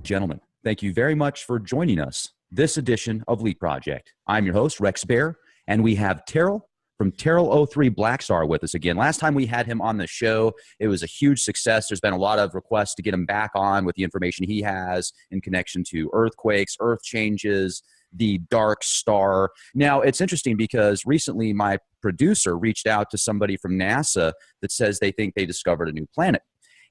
Gentlemen, thank you very much for joining us this edition of Leap Project. I'm your host, Rex Bear, and we have Terral from Terral03 Blackstar with us again. Last time we had him on the show, it was a huge success. There's been a lot of requests to get him back on with the information he has in connection to earthquakes, earth changes, the Darkstar. Now, it's interesting because recently my producer reached out to somebody from NASA that says they think they discovered a new planet.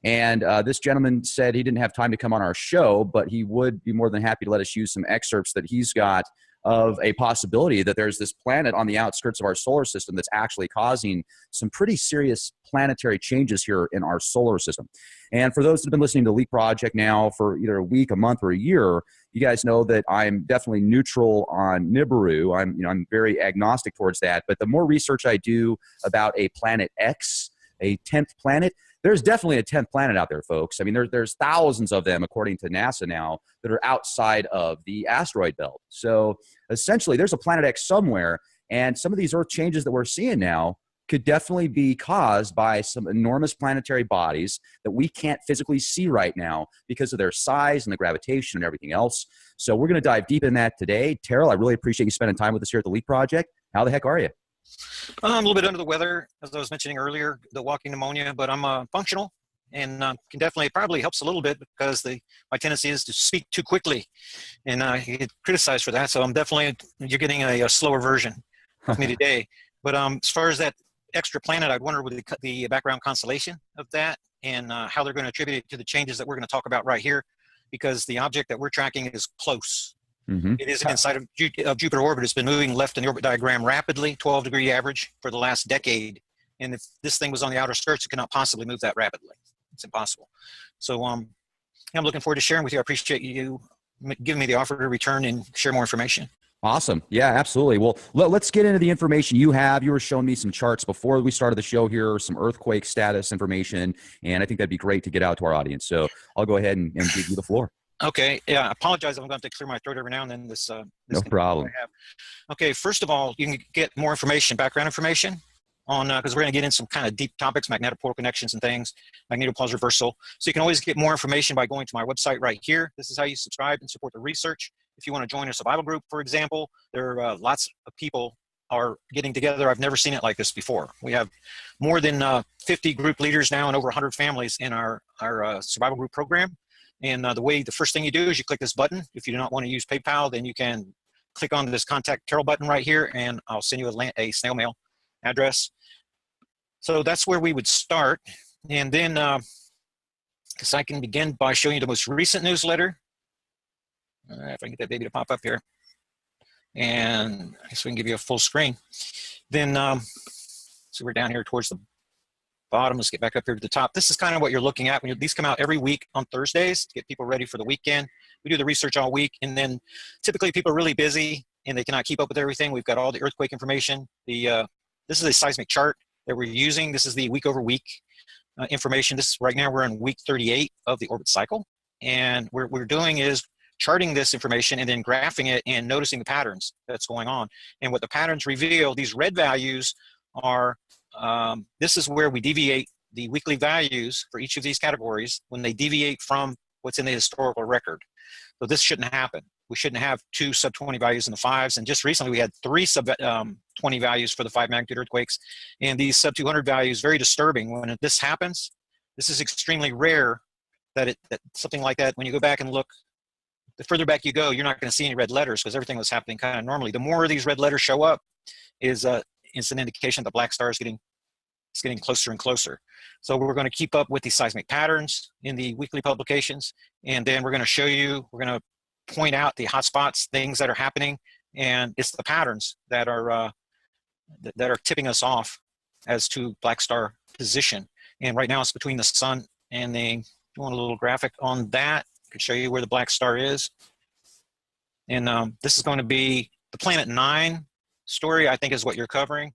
And this gentleman said he didn't have time to come on our show, but he would be more than happy to let us use some excerpts that he's got of a possibility that there's this planet on the outskirts of our solar system that's actually causing some pretty serious planetary changes here in our solar system. And for those that have been listening to Leap Project now for either a week, a month, or a year, you guys know that I'm definitely neutral on Nibiru. I'm very agnostic towards that. But the more research I do about a planet X, a 10th planet, there's definitely a 10th planet out there, folks. I mean, there's thousands of them, according to NASA now, that are outside of the asteroid belt. So essentially, there's a planet X somewhere, and some of these Earth changes that we're seeing now could definitely be caused by some enormous planetary bodies that we can't physically see right now because of their size and the gravitation and everything else. So we're going to dive deep in that today. Terral, I really appreciate you spending time with us here at the Leap Project. How the heck are you? I'm a little bit under the weather, as I was mentioning earlier, the walking pneumonia, but I'm functional and can definitely, probably helps a little bit because my tendency is to speak too quickly, and I get criticized for that. So I'm definitely, you're getting a slower version of me today. But as far as that extra planet, I'd wonder with the background constellation of that and how they're going to attribute it to the changes that we're going to talk about right here, because the object that we're tracking is close. Mm-hmm. It is inside of Jupiter orbit. It's been moving left in the orbit diagram rapidly, 12-degree average for the last decade. And if this thing was on the outer skirts, it cannot possibly move that rapidly. It's impossible. So I'm looking forward to sharing with you. I appreciate you giving me the offer to return and share more information. Awesome. Yeah, absolutely. Well, let's get into the information you have. You were showing me some charts before we started the show here, some earthquake status information, and I think that'd be great to get out to our audience. So I'll go ahead and give you the floor. Okay. Yeah. I apologize. I'm going to have to clear my throat every now and then. No problem. Okay. First of all, you can get more information, background information on, because we're going to get in some kind of deep topics, magnetoportal connections and things, magnetopause reversal. So you can always get more information by going to my website right here. This is how you subscribe and support the research. If you want to join a survival group, for example, there are lots of people are getting together. I've never seen it like this before. We have more than 50 group leaders now and over 100 families in our survival group program. And the first thing you do is you click this button. If you do not want to use PayPal, then you can click on this Contact Terral button right here, and I'll send you a snail mail address. So that's where we would start. And then, because I can begin by showing you the most recent newsletter. If I can get that baby to pop up here. And I guess we can give you a full screen. Then, so we're down here towards the bottom. Let's get back up here to the top. This is kind of what you're looking at. These come out every week on Thursdays to get people ready for the weekend. We do the research all week, and then typically people are really busy and they cannot keep up with everything. We've got all the earthquake information. This is a seismic chart that we're using. This is the week over week information. Right now we're in week 38 of the orbit cycle, and what we're doing is charting this information and then graphing it and noticing the patterns that's going on. And what the patterns reveal, these red values are this is where we deviate the weekly values for each of these categories when they deviate from what's in the historical record. So this shouldn't happen. We shouldn't have 2 sub-20 values in the 5s. And just recently we had 3 sub-20 values for the 5 magnitude earthquakes. And these sub-200 values, very disturbing. When this happens, this is extremely rare that something like that, when you go back and look, the further back you go, you're not going to see any red letters because everything was happening kind of normally. The more of these red letters show up is an indication that the black star is getting closer and closer. So we're going to keep up with the seismic patterns in the weekly publications, and then we're going to show you, we're going to point out the hotspots, things that are happening, and it's the patterns that are tipping us off as to black star position. And right now it's between the sun and you want a little graphic on that. I can show you where the black star is. And this is going to be the Planet 9 story, I think is what you're covering.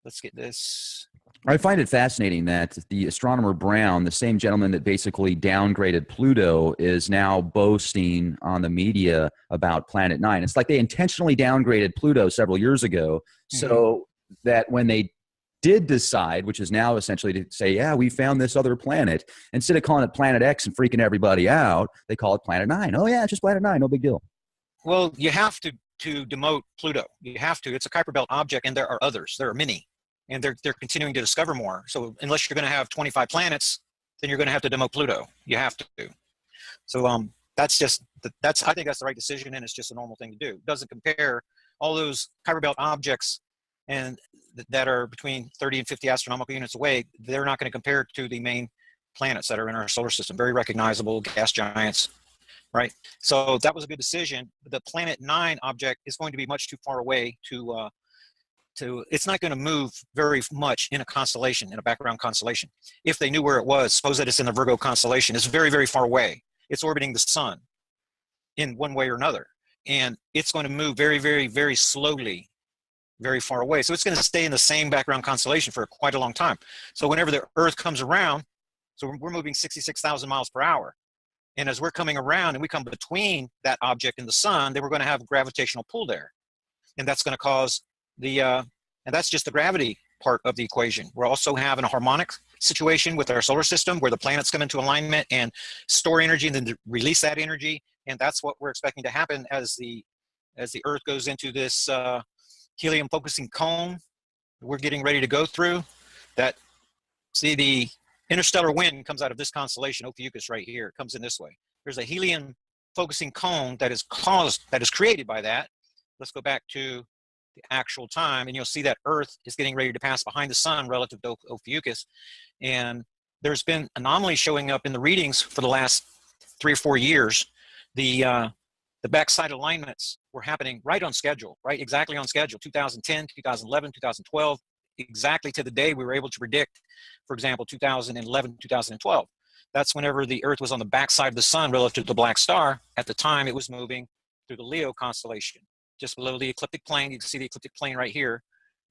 Let's get this. I find it fascinating that the astronomer Brown, the same gentleman that basically downgraded Pluto, is now boasting on the media about Planet 9. It's like they intentionally downgraded Pluto several years ago so that when they did decide, which is now essentially to say, yeah, we found this other planet, instead of calling it Planet X and freaking everybody out, they call it Planet 9. Oh, yeah, it's just Planet 9. No big deal. Well, you have to demote Pluto. You have to. It's a Kuiper Belt object, and there are others. There are many, and they're continuing to discover more. So unless you're going to have 25 planets, then you're going to have to demote Pluto. You have to. So that's just I think that's the right decision, and it's just a normal thing to do. It doesn't compare all those Kuiper Belt objects and that are between 30 and 50 astronomical units away. They're not going to compare to the main planets that are in our solar system. Very recognizable gas giants. Right. So that was a good decision. The Planet 9 object is going to be much too far away to it's not going to move very much in a constellation, in a background constellation. If they knew where it was, suppose that it's in the Virgo constellation, it's very, very far away. It's orbiting the sun in one way or another. And it's going to move very, very, very slowly, very far away. So it's going to stay in the same background constellation for quite a long time. So whenever the Earth comes around, so we're moving 66,000 miles per hour. And as we're coming around and we come between that object and the sun, then we're going to have a gravitational pull there. And that's going to cause and that's just the gravity part of the equation. We're also having a harmonic situation with our solar system where the planets come into alignment and store energy and then release that energy. And that's what we're expecting to happen as the Earth goes into this helium focusing cone we're getting ready to go through. See, the interstellar wind comes out of this constellation, Ophiuchus, right here. It comes in this way. There's a helium focusing cone that is created by that. Let's go back to the actual time, and you'll see that Earth is getting ready to pass behind the sun relative to Ophiuchus. And there's been anomalies showing up in the readings for the last 3 or 4 years. The backside alignments were happening right on schedule, right exactly on schedule, 2010, 2011, 2012, exactly to the day we were able to predict, for example, 2011, 2012. That's whenever the Earth was on the backside of the sun relative to the black star. At the time, it was moving through the Leo constellation, just below the ecliptic plane. You can see the ecliptic plane right here.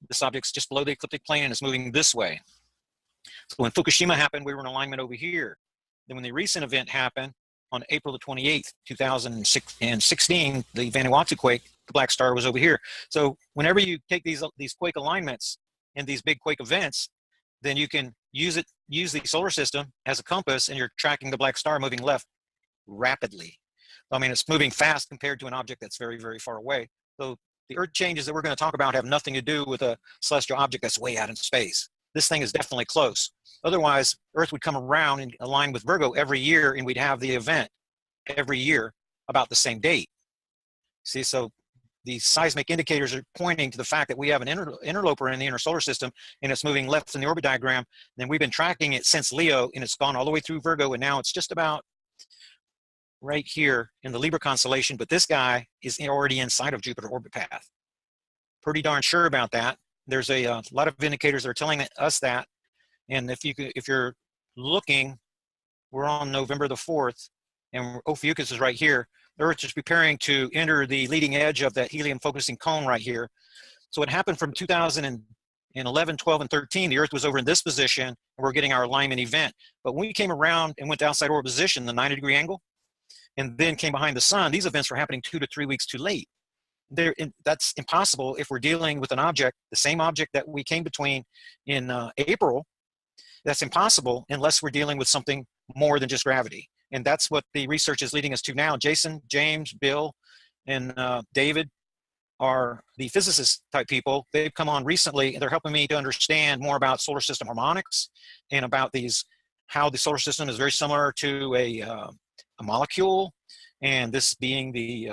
This object's just below the ecliptic plane and it's moving this way. So when Fukushima happened, we were in alignment over here. Then when the recent event happened on April the 28th, 2016, the Vanuatu quake, the black star was over here. So whenever you take these quake alignments and these big quake events, then you can use the solar system as a compass, and you're tracking the black star moving left rapidly. I mean, it's moving fast compared to an object that's very, very far away. So the Earth changes that we're going to talk about have nothing to do with a celestial object that's way out in space. This thing is definitely close. Otherwise, Earth would come around and align with Virgo every year, and we'd have the event every year about the same date. See, so the seismic indicators are pointing to the fact that we have an interloper in the inner solar system, and it's moving left in the orbit diagram. And we've been tracking it since Leo, and it's gone all the way through Virgo, and now it's just about right here in the Libra constellation. But this guy is already inside of Jupiter orbit path. Pretty darn sure about that. There's a lot of indicators that are telling us that. And if you're looking, we're on November the 4th, and Ophiuchus is right here. The Earth is preparing to enter the leading edge of that helium focusing cone right here. So what happened from 2011, 12, and 13, the Earth was over in this position, and we're getting our alignment event. But when we came around and went to outside orbit position, the 90-degree angle, and then came behind the sun, these events were happening 2 to 3 weeks too late. That's impossible if we're dealing with an object, the same object that we came between in April. That's impossible unless we're dealing with something more than just gravity. And that's what the research is leading us to now. Jason, James, Bill, and David are the physicist type people. They've come on recently, and they're helping me to understand more about solar system harmonics and about how the solar system is very similar to a molecule, and this being the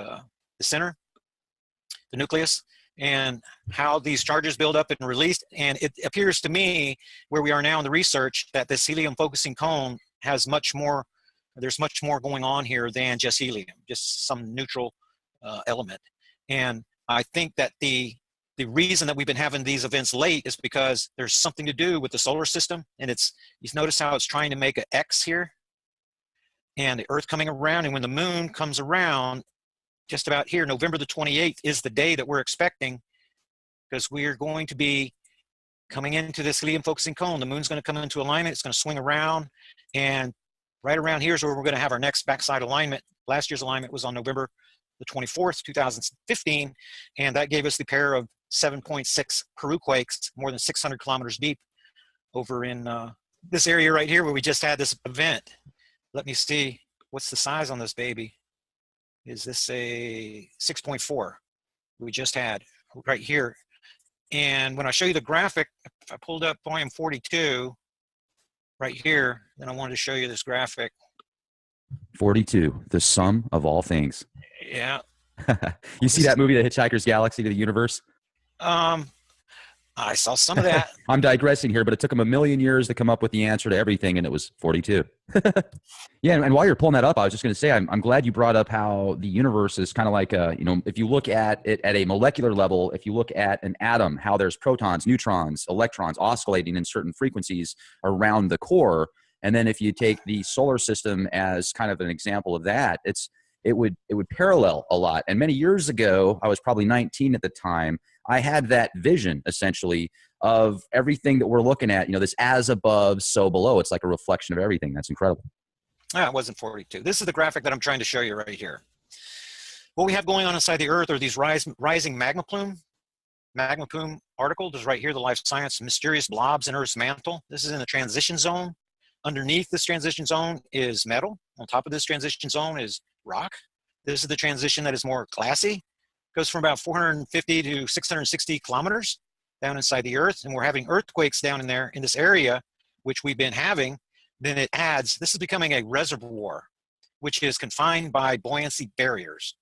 center, the nucleus, and how these charges build up and released. And it appears to me, where we are now in the research, that this helium focusing cone has there's much more going on here than just helium, just some neutral element. And I think that the reason that we've been having these events late is because there's something to do with the solar system. And you notice how it's trying to make an X here, and the Earth coming around. And when the moon comes around, just about here, November the 28th is the day that we're expecting, because we are going to be coming into this helium focusing cone. The moon's going to come into alignment. It's going to swing around, and right around here is where we're going to have our next backside alignment. Last year's alignment was on November the 24th, 2015, and that gave us the pair of 7.6 Peru quakes, more than 600 kilometers deep, over in this area right here where we just had this event. Let me see, what's the size on this baby? Is this a 6.4 we just had right here? And when I show you the graphic, if I pulled up volume 42 right here, then I wanted to show you this graphic. 42, the sum of all things. Yeah. You see that movie, The Hitchhiker's Galaxy to the Universe? I saw some of that. I'm digressing here, but it took them 1,000,000 years to come up with the answer to everything, and it was 42. Yeah, and while you're pulling that up, I was just going to say, I'm glad you brought up how the universe is kind of like, if you look at it at a molecular level, if you look at an atom, how there's protons, neutrons, electrons oscillating in certain frequencies around the core, and then if you take the solar system as kind of an example of that, it would parallel a lot. And many years ago, I was probably 19 at the time, I had that vision essentially of everything that we're looking at, this as above, so below. It's like a reflection of everything. That's incredible. It wasn't 42. This is the graphic that I'm trying to show you right here. What we have going on inside the Earth are these rising magma plume article. This is right here, the life science, mysterious blobs in Earth's mantle. This is in the transition zone. Underneath this transition zone is metal. On top of this transition zone is rock. This is the transition that is more glassy. Goes from about 450 to 660 kilometers down inside the Earth. And we're having earthquakes down in there in this area, which we've been having. Then it adds, this is becoming a reservoir, which is confined by buoyancy barriers.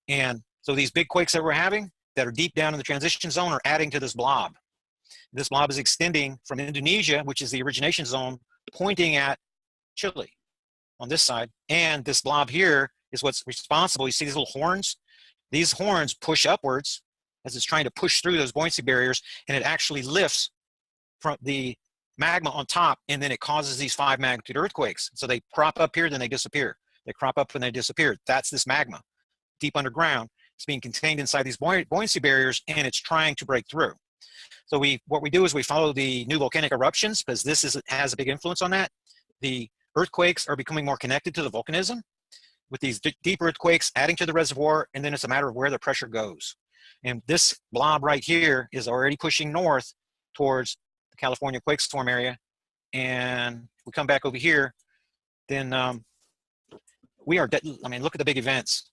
And so these big quakes that we're having that are deep down in the transition zone are adding to this blob. This blob is extending from Indonesia, which is the origination zone, pointing at Chile on this side. And this blob here is what's responsible. You see these little horns? These horns push upwards as it's trying to push through those buoyancy barriers, and it actually lifts from the magma on top, and then it causes these 5 magnitude earthquakes. So they crop up here, then they disappear. They crop up and they disappear. That's this magma deep underground. It's being contained inside these buoyancy barriers, and it's trying to break through. So what we do is we follow the new volcanic eruptions, because this has a big influence on that. The earthquakes are becoming more connected to the volcanism, with these deep earthquakes adding to the reservoir, and then it's a matter of where the pressure goes. And this blob right here is already pushing north towards the California quake storm area. And we come back over here, then look at the big events.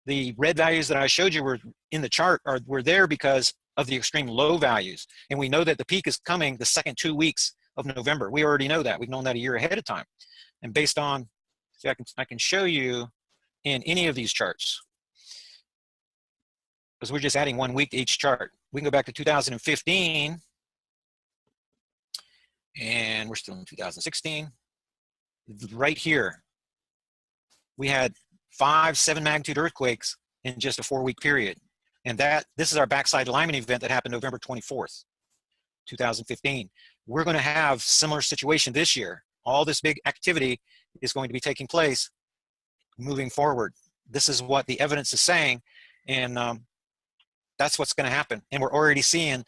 The red values that I showed you were in the chart were there because of the extreme low values. And we know that the peak is coming the second 2 weeks of November. We already know that. We've known that a year ahead of time. And based on, see, I can show you in any of these charts, because we're just adding 1 week to each chart. We can go back to 2015, and we're still in 2016. Right here, we had 5 7 magnitude earthquakes in just a 4-week period. And this is our backside alignment event that happened November 24th, 2015. We're going to have similar situation this year. All this big activity is going to be taking place moving forward. This is what the evidence is saying, and that's what's going to happen. And we're already seeing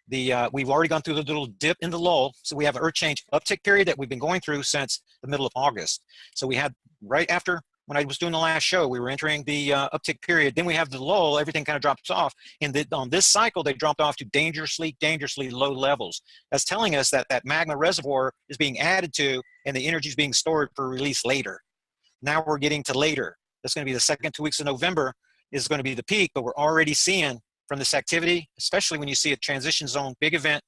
we've already gone through the little dip in the lull. So we have an earth change uptick period that we've been going through since the middle of August. So we had right after, when I was doing the last show, we were entering the uptick period. Then we have the lull, everything kind of drops off. And on this cycle, they dropped off to dangerously low levels. That's telling us that that magma reservoir is being added to, and the energy is being stored for release later. Now we're getting to later. That's going to be the second 2 weeks of November is going to be the peak, but we're already seeing from this activity, especially when you see a transition zone big event.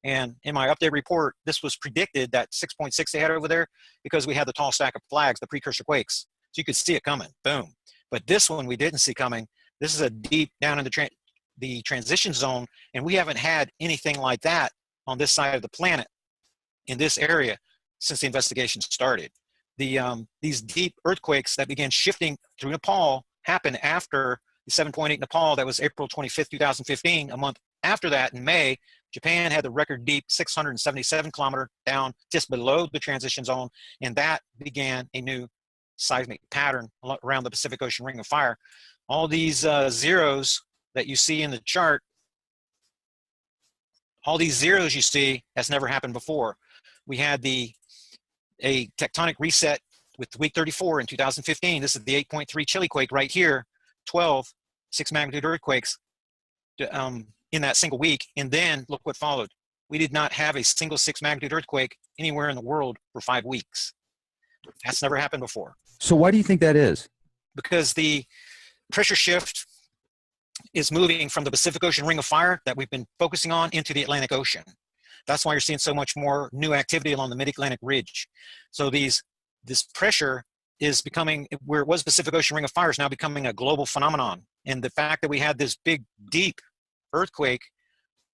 And in my update report, this was predicted, that 6.6 they had over there, because we had the tall stack of flags, the precursor quakes. So you could see it coming, boom. But this one we didn't see coming. This is a deep down in the transition zone, and we haven't had anything like that on this side of the planet in this area since the investigation started. These deep earthquakes that began shifting through Nepal happened after the 7.8 Nepal. That was April 25th, 2015. A month after that, in May, Japan had the record deep 677 kilometer down just below the transition zone, and that began a new seismic pattern around the Pacific Ocean Ring of Fire. All these zeros that you see in the chart, all these zeros you see has never happened before. We had a tectonic reset with week 34 in 2015. This is the 8.3 Chile quake right here, 12 6-magnitude earthquakes in that single week. And then look what followed. We did not have a single 6-magnitude earthquake anywhere in the world for 5 weeks. That's never happened before. So why do you think that is? Because the pressure shift is moving from the Pacific Ocean ring of fire that we've been focusing on into the Atlantic Ocean. That's why you're seeing so much more new activity along the mid-Atlantic ridge. So this pressure is becoming, where it was Pacific Ocean ring of fire, is now becoming a global phenomenon. And the fact that we had this big, deep earthquake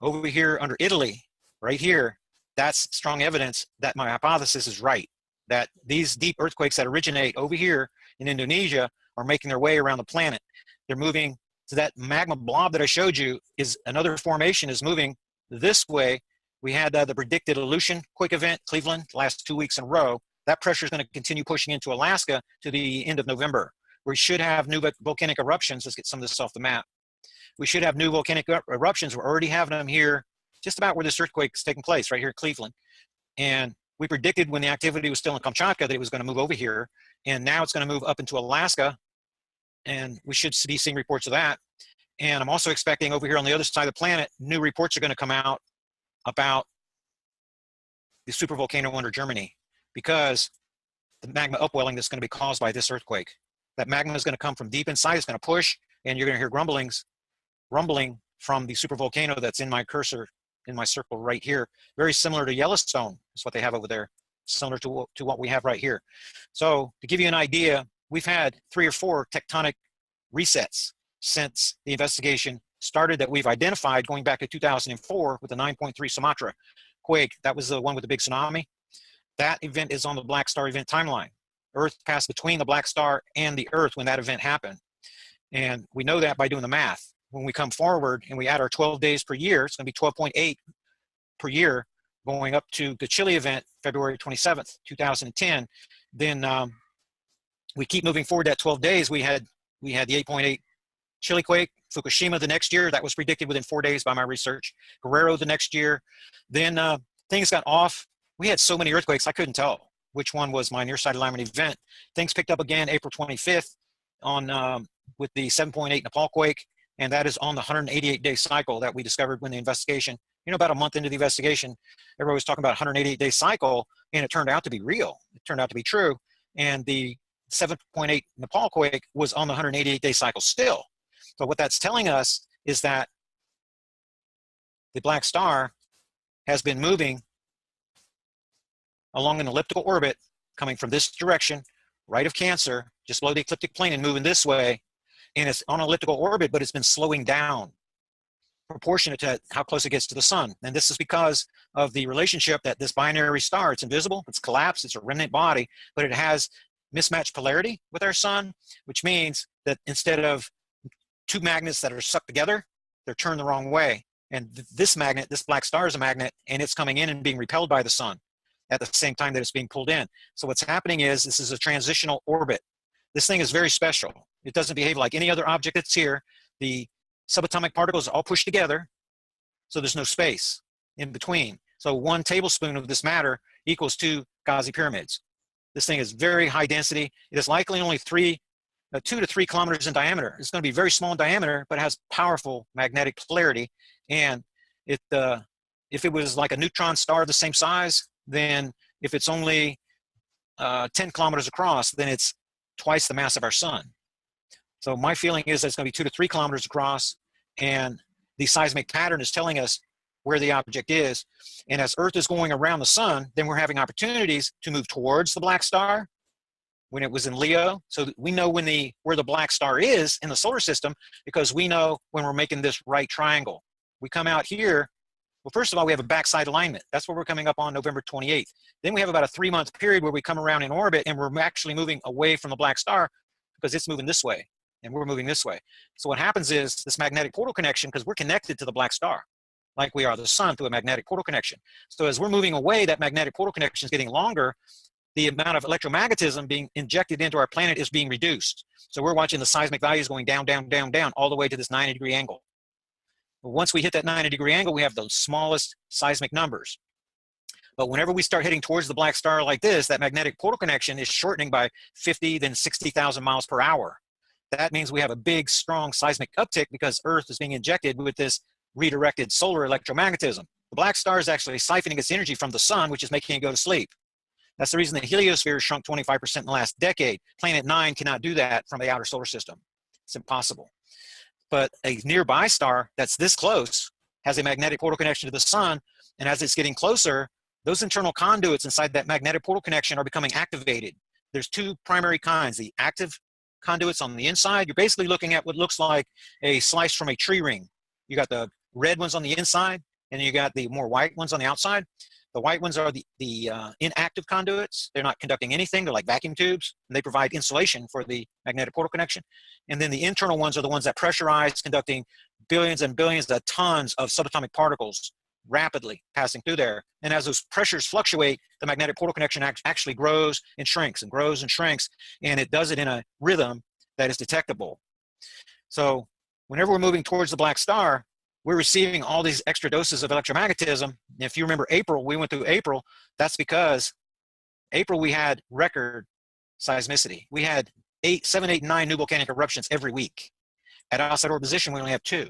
over here under Italy, right here, that's strong evidence that my hypothesis is right, that these deep earthquakes that originate over here in Indonesia are making their way around the planet. They're moving. So that magma blob that I showed you is another formation is moving this way. We had the predicted Aleutian quake event, Cleveland, last 2 weeks in a row. That pressure is going to continue pushing into Alaska to the end of November. We should have new volcanic eruptions. Let's get some of this off the map. We should have new volcanic eruptions. We're already having them here just about where this earthquake is taking place, right here at Cleveland. And we predicted when the activity was still in Kamchatka that it was going to move over here. And now it's going to move up into Alaska. And we should be seeing reports of that. And I'm also expecting over here on the other side of the planet, new reports are going to come out about the supervolcano under Germany, because the magma upwelling that's going to be caused by this earthquake. That magma is going to come from deep inside, it's going to push, and you're going to hear rumbling from the supervolcano that's in my cursor, in my circle right here. Very similar to Yellowstone is what they have over there, similar to what we have right here. So to give you an idea, we've had 3 or 4 tectonic resets since the investigation started that we've identified, going back to 2004 with the 9.3 Sumatra quake. That was the one with the big tsunami. That event is on the Black Star event timeline. Earth passed between the Black Star and the Earth when that event happened. And we know that by doing the math. When we come forward and we add our 12 days per year, it's going to be 12.8 per year, going up to the Chile event, February 27th, 2010. Then we keep moving forward that 12 days. We had the 8.8 Chile quake, Fukushima the next year. That was predicted within 4 days by my research. Guerrero the next year. Then things got off. We had so many earthquakes, I couldn't tell which one was my near-side alignment event. Things picked up again April 25th on with the 7.8 Nepal quake, and that is on the 188-day cycle that we discovered when the investigation, about a month into the investigation, everybody was talking about 188-day cycle, and it turned out to be real. It turned out to be true, and the 7.8 Nepal quake was on the 188-day cycle still. So what that's telling us is that the Black Star has been moving along an elliptical orbit, coming from this direction, right of Cancer, just below the ecliptic plane, and moving this way. And it's on an elliptical orbit, but it's been slowing down proportionate to how close it gets to the sun. And this is because of the relationship that this binary star, it's invisible, it's collapsed, it's a remnant body, but it has mismatched polarity with our sun, which means that instead of 2 magnets that are sucked together, they're turned the wrong way. And this magnet, this black star, is a magnet, and it's coming in and being repelled by the sun at the same time that it's being pulled in. So what's happening is this is a transitional orbit. This thing is very special. It doesn't behave like any other object that's here. The subatomic particles are all pushed together, so there's no space in between. So 1 tablespoon of this matter equals 2 Ghazi pyramids. This thing is very high density. It is likely only 2 to 3 kilometers in diameter. It's going to be very small in diameter, but it has powerful magnetic polarity. And if it was like a neutron star the same size, then if it's only 10 kilometers across, then it's twice the mass of our sun. So my feeling is that it's going to be 2 to 3 kilometers across, and the seismic pattern is telling us where the object is. And as Earth is going around the sun, then we're having opportunities to move towards the black star when it was in Leo. So we know where the black star is in the solar system, because we know when we're making this right triangle. We come out here. Well, first of all, we have a backside alignment. That's where we're coming up on November 28th. Then we have about a 3-month period where we come around in orbit, and we're actually moving away from the black star because it's moving this way and we're moving this way. So what happens is this magnetic portal connection, because we're connected to the black star like we are the sun through a magnetic portal connection. So as we're moving away, that magnetic portal connection is getting longer. The amount of electromagnetism being injected into our planet is being reduced. So we're watching the seismic values going down, down, down, down, all the way to this 90-degree angle. But once we hit that 90-degree angle, we have the smallest seismic numbers. But whenever we start heading towards the black star like this, that magnetic portal connection is shortening by 50, then 60,000 miles per hour. that means we have a big, strong seismic uptick because Earth is being injected with this redirected solar electromagnetism. The black star is actually siphoning its energy from the sun, which is making it go to sleep. That's the reason the heliosphere shrunk 25% in the last decade. Planet 9 cannot do that from the outer solar system. It's impossible. But a nearby star that's this close has a magnetic portal connection to the sun, and as it's getting closer, those internal conduits inside that magnetic portal connection are becoming activated. There's two primary kinds. The active conduits on the inside, you're basically looking at what looks like a slice from a tree ring. You got the red ones on the inside, and you got the more white ones on the outside. The white ones are the inactive conduits. They're not conducting anything. They're like vacuum tubes, and they provide insulation for the magnetic portal connection. And then the internal ones are the ones that pressurize, conducting billions and billions of tons of subatomic particles rapidly passing through there. And as those pressures fluctuate, the magnetic portal connection actually grows and shrinks and grows and shrinks, and it does it in a rhythm that is detectable. So whenever we're moving towards the black star, we're receiving all these extra doses of electromagnetism. And if you remember April, we went through April, that's because April we had record seismicity. We had 7, 8, 9 new volcanic eruptions every week. At outside orbit position, we only have 2.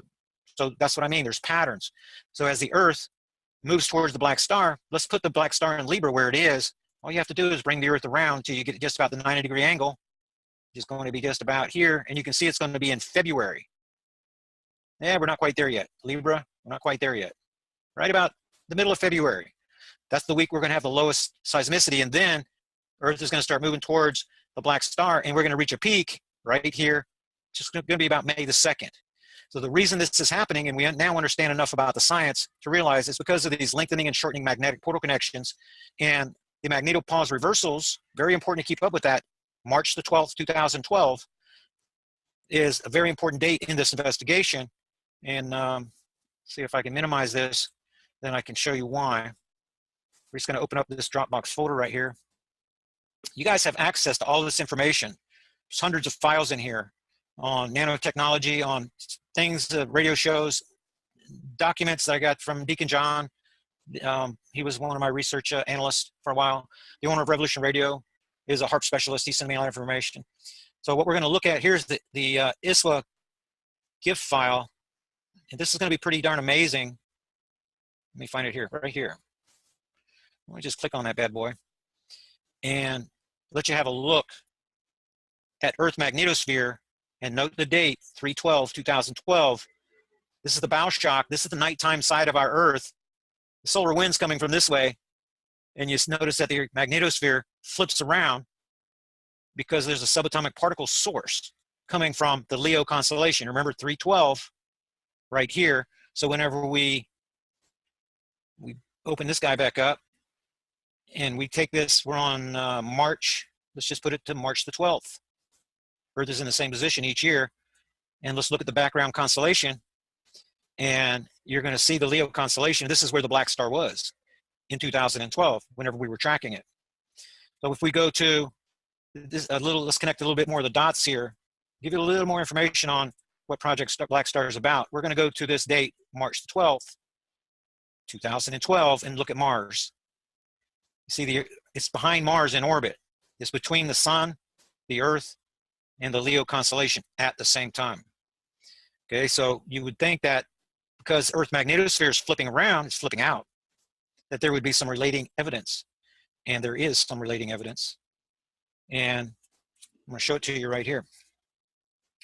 So that's what I mean, there's patterns. So as the Earth moves towards the black star, let's put the black star in Libra where it is. All you have to do is bring the Earth around until you get just about the 90-degree angle. It's going to be just about here, and you can see it's going to be in February. Yeah, we're not quite there yet. Libra, we're not quite there yet. Right about the middle of February. That's the week we're going to have the lowest seismicity, and then Earth is going to start moving towards the black star, and we're going to reach a peak right here. It's just going to be about May the 2nd. So the reason this is happening, and we now understand enough about the science to realize it's because of these lengthening and shortening magnetic portal connections, and the magnetopause reversals, very important to keep up with that. March the 12th, 2012 is a very important date in this investigation. And see if I can minimize this, then I can show you why. We're just going to open up this Dropbox folder right here. You guys have access to all this information. There's hundreds of files in here on nanotechnology, on things, radio shows, documents that I got from Deacon John. He was one of my research analysts for a while. The owner of Revolution Radio is a HARP specialist. He sent me a lot of information. So what we're going to look at here is the ISWA GIF file. And this is going to be pretty darn amazing. Let me find it here, right here. Let me just click on that bad boy and let you have a look at Earth magnetosphere and note the date, 3/12/2012. This is the bow shock. This is the nighttime side of our Earth. The solar wind's coming from this way. And you notice that the magnetosphere flips around because there's a subatomic particle source coming from the Leo constellation. Remember 312 right here. So whenever we open this guy back up and we take this, we're on March, let's just put it to March the 12th. Earth is in the same position each year. And let's look at the background constellation. And you're going to see the Leo constellation. This is where the black star was in 2012, whenever we were tracking it. So if we go to this let's connect a little bit more of the dots here, give you a little more information on what Project Black Star is about. We're going to go to this date, March the 12th, 2012, and look at Mars. You see, it's behind Mars in orbit. It's between the sun, the Earth, and the Leo constellation at the same time. Okay, so you would think that because Earth magnetosphere is flipping around, it's flipping out, that there would be some relating evidence. And there is some relating evidence. And I'm going to show it to you right here.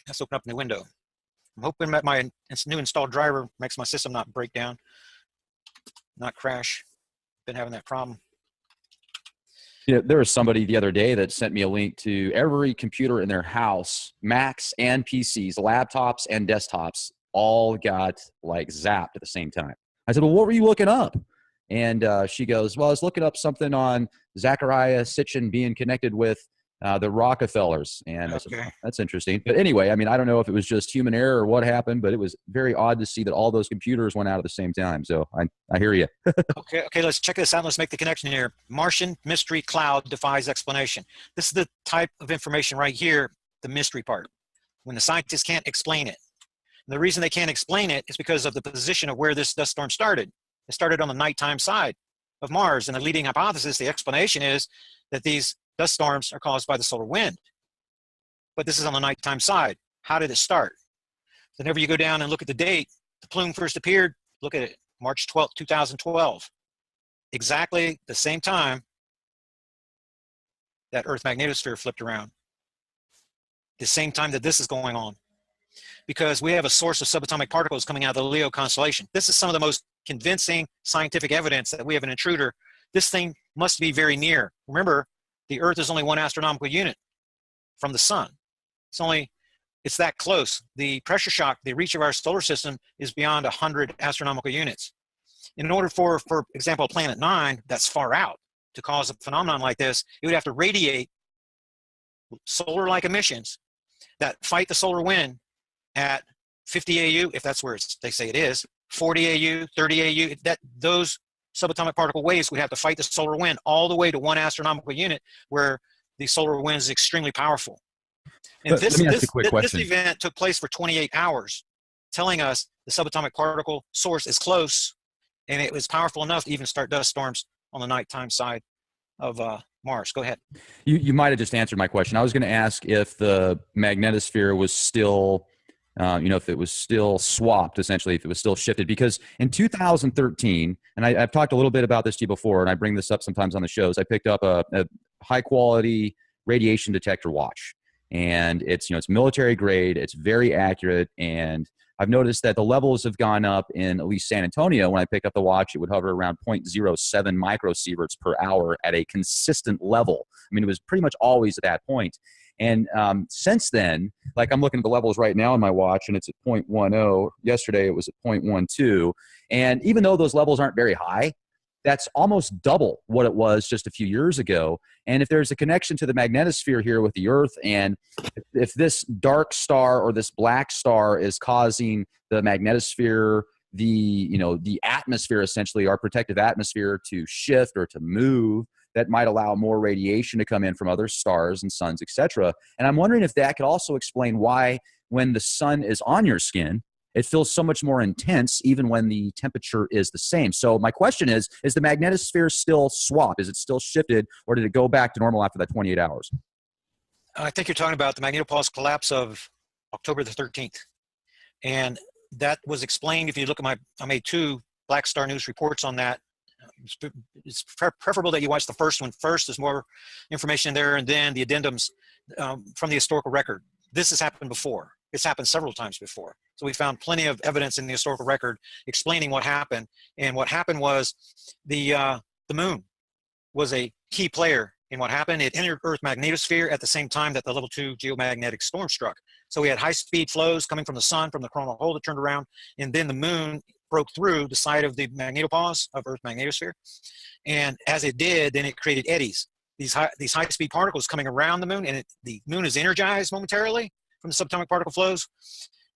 Let's open up a new window. I'm hoping that my new installed driver makes my system not break down, not crash. Been having that problem. Yeah, there was somebody the other day that sent me a link to every computer in their house, Macs and PCs, laptops and desktops, all got like zapped at the same time. I said, well, what were you looking up? And she goes, well, I was looking up something on Zachariah Sitchin being connected with the Rockefellers. And I said, that's interesting. But anyway, I mean, I don't know if it was just human error or what happened, but it was very odd to see that all those computers went out at the same time. So I hear you. Okay, let's check this out. Let's make the connection here. Martian mystery cloud defies explanation. This is the type of information right here, the mystery part, when the scientists can't explain it. And the reason they can't explain it is because of the position of where this dust storm started. It started on the nighttime side of Mars, and the leading hypothesis, the explanation is that these dust storms are caused by the solar wind. But this is on the nighttime side. How did it start? Whenever you go down and look at the date, the plume first appeared, look at it, March 12th, 2012. Exactly the same time that Earth magnetosphere flipped around. The same time that this is going on. Because we have a source of subatomic particles coming out of the Leo constellation. This is some of the most convincing scientific evidence that we have an intruder. This thing must be very near. Remember, the Earth is only 1 astronomical unit from the sun. It's that close. The pressure shock, the reach of our solar system is beyond 100 astronomical units. In order for example, planet 9, that's far out, to cause a phenomenon like this, it would have to radiate solar-like emissions that fight the solar wind at 50 AU, if that's where they say it is, 40 AU, 30 AU, those subatomic particle waves would have to fight the solar wind all the way to 1 astronomical unit, where the solar wind is extremely powerful. And this event took place for 28 hours, telling us the subatomic particle source is close, and it was powerful enough to even start dust storms on the nighttime side of Mars. Go ahead. You might have just answered my question. I was going to ask if the magnetosphere was still, if it was still swapped, essentially, if it was still shifted. Because in 2013, and I've talked a little bit about this to you before, and I bring this up sometimes on the shows, I picked up a high-quality radiation detector watch. And it's military grade, it's very accurate, and I've noticed that the levels have gone up in at least San Antonio. When I pick up the watch, it would hover around 0.07 microsieverts per hour at a consistent level. I mean, it was pretty much always at that point. And since then, like I'm looking at the levels right now on my watch, and it's at 0.10. Yesterday, it was at 0.12. And even though those levels aren't very high, that's almost double what it was just a few years ago. And if there's a connection to the magnetosphere here with the Earth, and if this dark star or this black star is causing the magnetosphere, the atmosphere, essentially our protective atmosphere, to shift or to move, that might allow more radiation to come in from other stars and suns, etc. And I'm wondering if that could also explain why when the sun is on your skin, it feels so much more intense even when the temperature is the same. So my question is the magnetosphere still swapped? Is it still shifted, or did it go back to normal after that 28 hours? I think you're talking about the magnetopause collapse of October the 13th. And that was explained, if you look at I made 2 Black Star News reports on that. It's preferable that you watch the first one first. There's more information there, and then the addendums from the historical record. This has happened before. It's happened several times before. So we found plenty of evidence in the historical record explaining what happened. And what happened was the moon was a key player in what happened. It entered Earth magnetosphere at the same time that the level 2 geomagnetic storm struck. So we had high-speed flows coming from the sun, from the coronal hole that turned around, and then the moon broke through the side of the magnetopause of Earth magnetosphere. And as it did, then it created eddies. These high-speed particles coming around the moon, and the moon is energized momentarily from the subatomic particle flows.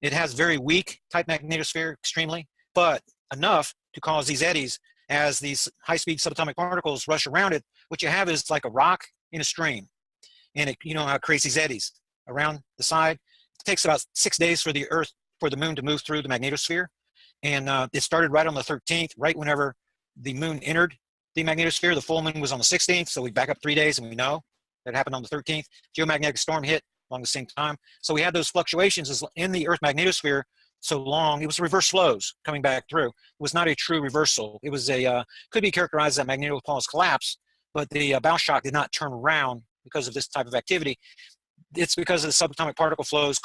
It has very weak type magnetosphere, extremely, but enough to cause these eddies as these high-speed subatomic particles rush around it. What you have is like a rock in a stream, and it how it creates these eddies around the side. It takes about 6 days for the moon to move through the magnetosphere, and it started right on the 13th, right whenever the moon entered the magnetosphere. The full moon was on the 16th, so we back up 3 days, and we know that happened on the 13th. Geomagnetic storm hit along the same time. So we had those fluctuations in the Earth magnetosphere so long. It was reverse flows coming back through. It was not a true reversal. It was could be characterized as a magnetopause collapse, but the bow shock did not turn around because of this type of activity. It's because of the subatomic particle flows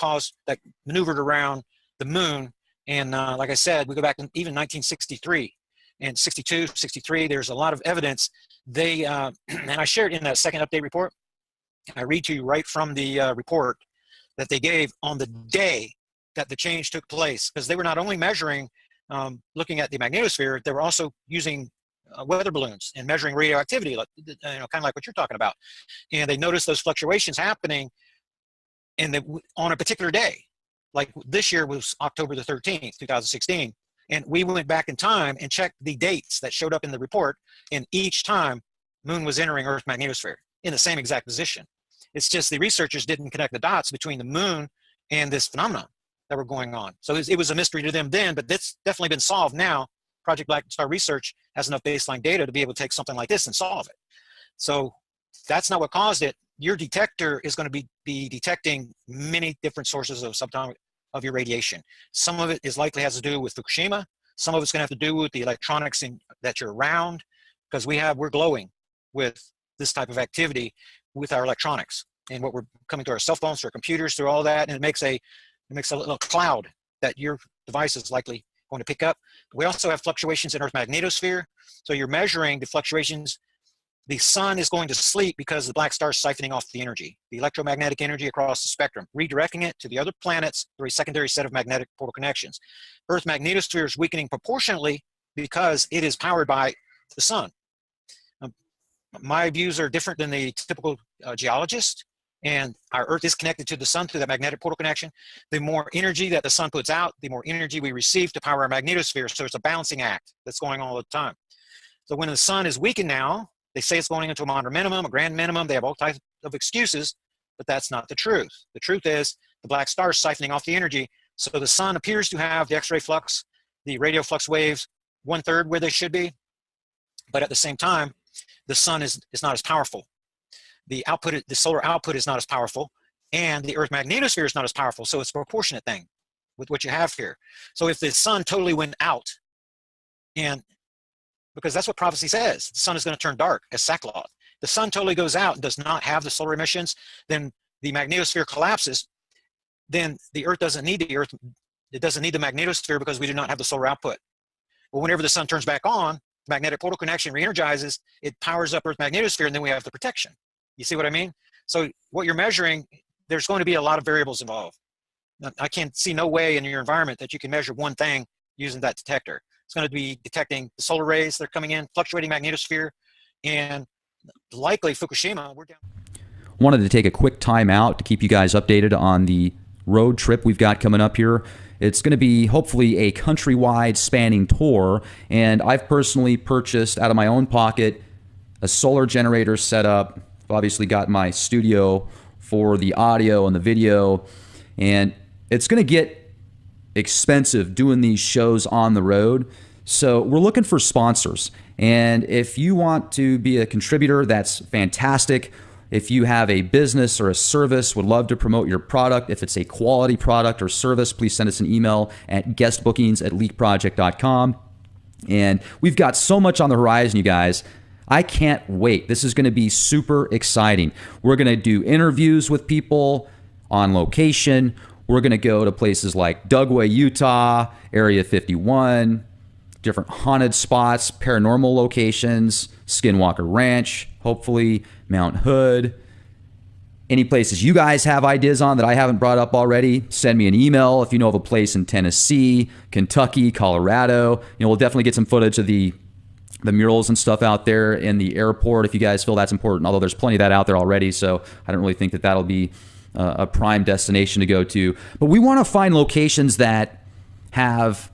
that maneuvered around the moon. And like I said, we go back to even 1963 and 62, 63. There's a lot of evidence. And I shared in that second update report, I read to you right from the report that they gave on the day that the change took place, because they were not only measuring, looking at the magnetosphere, they were also using weather balloons and measuring radioactivity, kind of like what you're talking about. And they noticed those fluctuations happening on a particular day. Like this year was October the 13th, 2016. And we went back in time and checked the dates that showed up in the report, and each time moon was entering Earth magnetosphere in the same exact position. It's just the researchers didn't connect the dots between the moon and this phenomenon that were going on. So it was a mystery to them then, but that's definitely been solved now. Project Black Star Research has enough baseline data to be able to take something like this and solve it. So that's not what caused it. your detector is going to be detecting many different sources of subatomic of your radiation. Some of it is likely has to do with Fukushima. Some of it's going to have to do with the electronics that you're around, because we're glowing with this type of activity with our electronics and what we're coming to our cell phones, to our computers, through all that, and it makes a little cloud that your device is likely going to pick up. We also have fluctuations in Earth magnetosphere, so you're measuring the fluctuations. The sun is going to sleep because the black star is siphoning off the energy, the electromagnetic energy across the spectrum, redirecting it to the other planets through a secondary set of magnetic portal connections. Earth magnetosphere is weakening proportionately because it is powered by the sun. My views are different than the typical geologist, and our Earth is connected to the sun through that magnetic portal connection. The more energy that the sun puts out, the more energy we receive to power our magnetosphere. So it's a balancing act that's going on all the time. So when the sun is weakened now, they say it's going into a moderate minimum, a grand minimum. They have all types of excuses, but that's not the truth. The truth is the black star is siphoning off the energy. So the sun appears to have the X-ray flux, the radio flux waves, 1/3 where they should be. But at the same time, the sun is not as powerful. The solar output is not as powerful, and the Earth magnetosphere is not as powerful. So it's a proportionate thing with what you have here. So if the sun totally went out, and because that's what prophecy says, the sun is going to turn dark as sackcloth. The sun totally goes out and does not have the solar emissions, then the magnetosphere collapses. Then the Earth doesn't need the Earth. It doesn't need the magnetosphere because we do not have the solar output. But whenever the sun turns back on, the magnetic portal connection re-energizes, it powers up Earth magnetosphere, and then we have the protection. You see what I mean? So what you're measuring, there's going to be a lot of variables involved. I can't see no way in your environment that you can measure one thing using that detector. It's going to be detecting the solar rays that are coming in, fluctuating magnetosphere, and likely Fukushima. We're down. Wanted to take a quick time out to keep you guys updated on the road trip we've got coming up here. It's going to be hopefully a countrywide spanning tour, and I've personally purchased out of my own pocket a solar generator setup. I've obviously got my studio for the audio and the video, and it's going to get expensive doing these shows on the road. So we're looking for sponsors, and if you want to be a contributor, that's fantastic. If you have a business or a service, would love to promote your product. If it's a quality product or service, please send us an email at guestbookings@leakproject.com. And we've got so much on the horizon, you guys. I can't wait. This is going to be super exciting. We're going to do interviews with people on location. We're going to go to places like Dugway, Utah, Area 51, different haunted spots, paranormal locations, Skinwalker Ranch, hopefully Mount Hood. Any places you guys have ideas on that I haven't brought up already, send me an email. If you know of a place in Tennessee, Kentucky, Colorado, we'll definitely get some footage of the murals and stuff out there in the airport if you guys feel that's important, although there's plenty of that out there already, so I don't really think that that'll be a prime destination to go to. But we want to find locations that have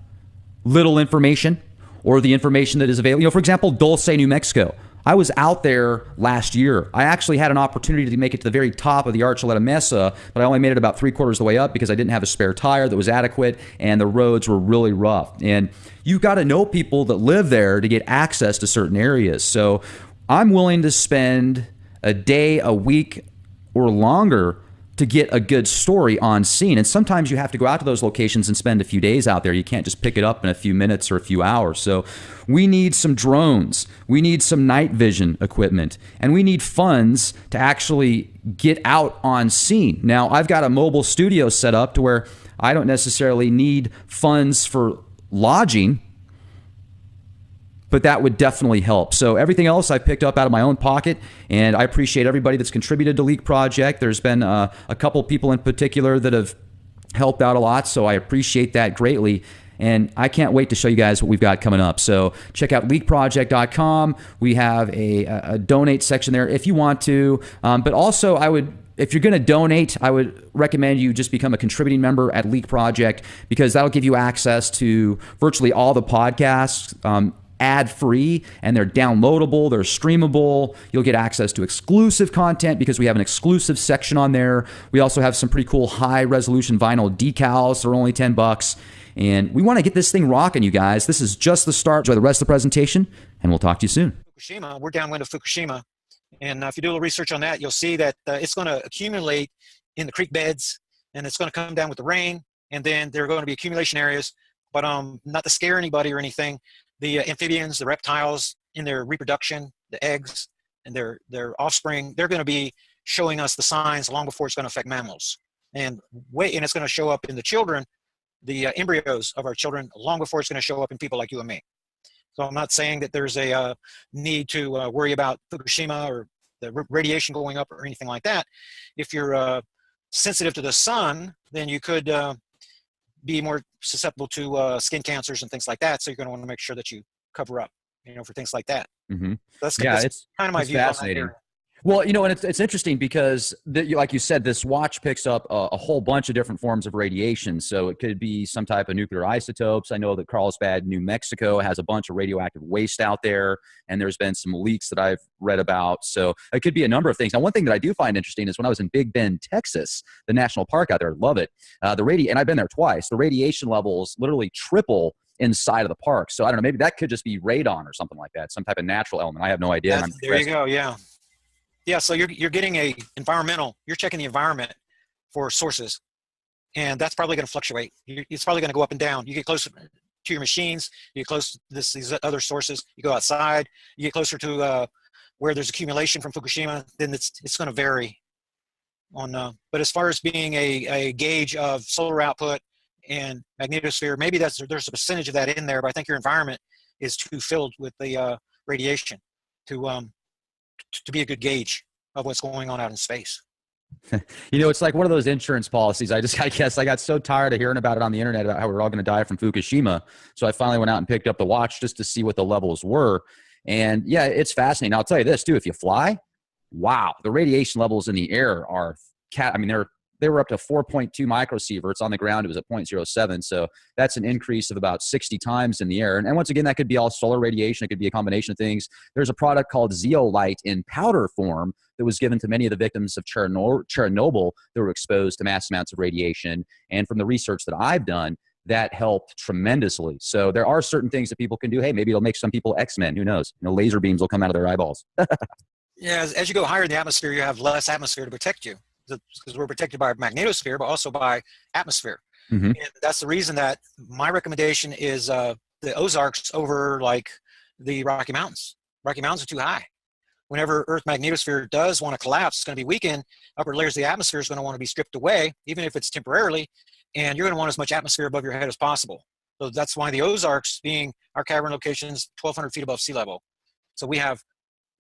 little information, or the information that is available. For example, Dulce, New Mexico. I was out there last year. I actually had an opportunity to make it to the very top of the Archuleta Mesa, but I only made it about 3/4 of the way up because I didn't have a spare tire that was adequate, and the roads were really rough. And you've got to know people that live there to get access to certain areas. So I'm willing to spend a day, a week, or longer to get a good story on scene. And sometimes you have to go out to those locations and spend a few days out there. You can't just pick it up in a few minutes or a few hours. So we need some drones. We need some night vision equipment. And we need funds to actually get out on scene. Now, I've got a mobile studio set up to where I don't necessarily need funds for lodging, but that would definitely help. So everything else I picked up out of my own pocket, and I appreciate everybody that's contributed to Leak Project. There's been a couple people in particular that have helped out a lot, so I appreciate that greatly. And I can't wait to show you guys what we've got coming up. So check out leakproject.com. We have a donate section there if you want to. But also, if you're going to donate, I would recommend you just become a contributing member at Leak Project, because that'll give you access to virtually all the podcasts, ad-free, and they're downloadable, they're streamable. You'll get access to exclusive content because we have an exclusive section on there. We also have some pretty cool high-resolution vinyl decals. They're only $10. And we want to get this thing rocking, you guys. This is just the start. Enjoy the rest of the presentation, and we'll talk to you soon. Fukushima, we're downwind of Fukushima. And if you do a little research on that, you'll see that it's going to accumulate in the creek beds, and it's going to come down with the rain, and then there are going to be accumulation areas. But not to scare anybody or anything, the amphibians, the reptiles, in their reproduction, the eggs, and their offspring, they're going to be showing us the signs long before it's going to affect mammals. And it's going to show up in the children, the embryos of our children, long before it's going to show up in people like you and me. So I'm not saying that there's a need to worry about Fukushima or the radiation going up or anything like that. If you're sensitive to the sun, then you could be more susceptible to skin cancers and things like that. So you're going to want to make sure that you cover up, for things like that. Mm-hmm. That's it's kind of my view on that area. Well, and it's interesting because, like you said, this watch picks up a whole bunch of different forms of radiation. So it could be some type of nuclear isotopes. I know that Carlsbad, New Mexico has a bunch of radioactive waste out there, and there's been some leaks that I've read about. So it could be a number of things. Now, one thing that I do find interesting is when I was in Big Bend, Texas, the national park out there, love it. And I've been there twice. The radiation levels literally triple inside of the park. So I don't know, maybe that could just be radon or something like that, some type of natural element. I have no idea. There you go. Yeah. Yeah, so you're getting you're checking the environment for sources, and that's probably going to fluctuate. It's probably going to go up and down. You get closer to your machines, you get close to these other sources, you go outside, you get closer to where there's accumulation from Fukushima, then it's going to vary. But as far as being a gauge of solar output and magnetosphere, maybe there's a percentage of that in there, but I think your environment is too filled with the radiation to be a good gauge of what's going on out in space. It's like one of those insurance policies. I guess I got so tired of hearing about it on the internet about how we're all going to die from Fukushima. So I finally went out and picked up the watch just to see what the levels were. And yeah, it's fascinating. I'll tell you this too, if you fly, wow, the radiation levels in the air are they were up to 4.2 microsieverts. On the ground, it was at 0.07. So that's an increase of about 60 times in the air. And once again, that could be all solar radiation. It could be a combination of things. There's a product called zeolite in powder form that was given to many of the victims of Chernobyl that were exposed to mass amounts of radiation. And from the research that I've done, that helped tremendously. So there are certain things that people can do. Hey, maybe it'll make some people X-Men. Who knows? Laser beams will come out of their eyeballs. Yeah, as you go higher in the atmosphere, you have less atmosphere to protect you, because we're protected by magnetosphere, but also by atmosphere. Mm-hmm. And that's the reason that my recommendation is the Ozarks over like the Rocky Mountains. Rocky Mountains are too high. Whenever Earth magnetosphere does want to collapse, it's going to be weakened. Upper layers of the atmosphere is going to want to be stripped away, even if it's temporarily, and you're going to want as much atmosphere above your head as possible. So that's why the Ozarks, being our cavern locations, 1,200 feet above sea level. So we have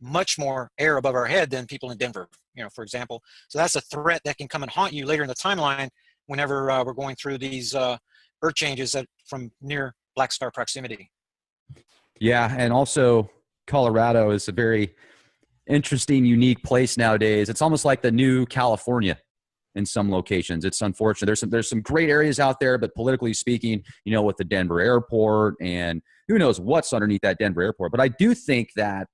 much more air above our head than people in Denver, for example. So that's a threat that can come and haunt you later in the timeline whenever we're going through these Earth changes from near black star proximity. Yeah, and also Colorado is a very interesting, unique place nowadays. It's almost like the new California in some locations. It's unfortunate. There's some great areas out there, but politically speaking, with the Denver airport, and who knows what's underneath that Denver airport. But I do think that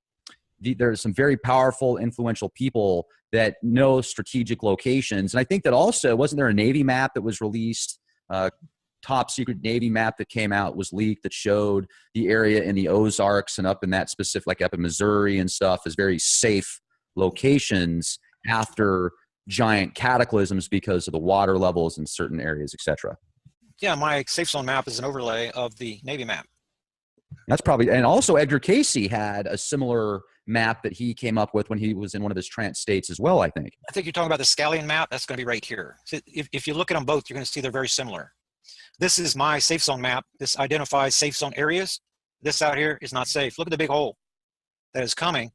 there's some very powerful, influential people that know strategic locations. And I think that also, wasn't there a Navy map that was released, top secret Navy map that came out, was leaked, that showed the area in the Ozarks and up in that specific, like up in Missouri and stuff, as very safe locations after giant cataclysms because of the water levels in certain areas, etc. Yeah, my safe zone map is an overlay of the Navy map. That's probably, and also Edgar Casey had a similar map that he came up with when he was in one of his trance states as well, I think. I think you're talking about the Scallion map. That's going to be right here. So if you look at them both, you're going to see they're very similar. This is my safe zone map. This identifies safe zone areas. This out here is not safe. Look at the big hole that is coming,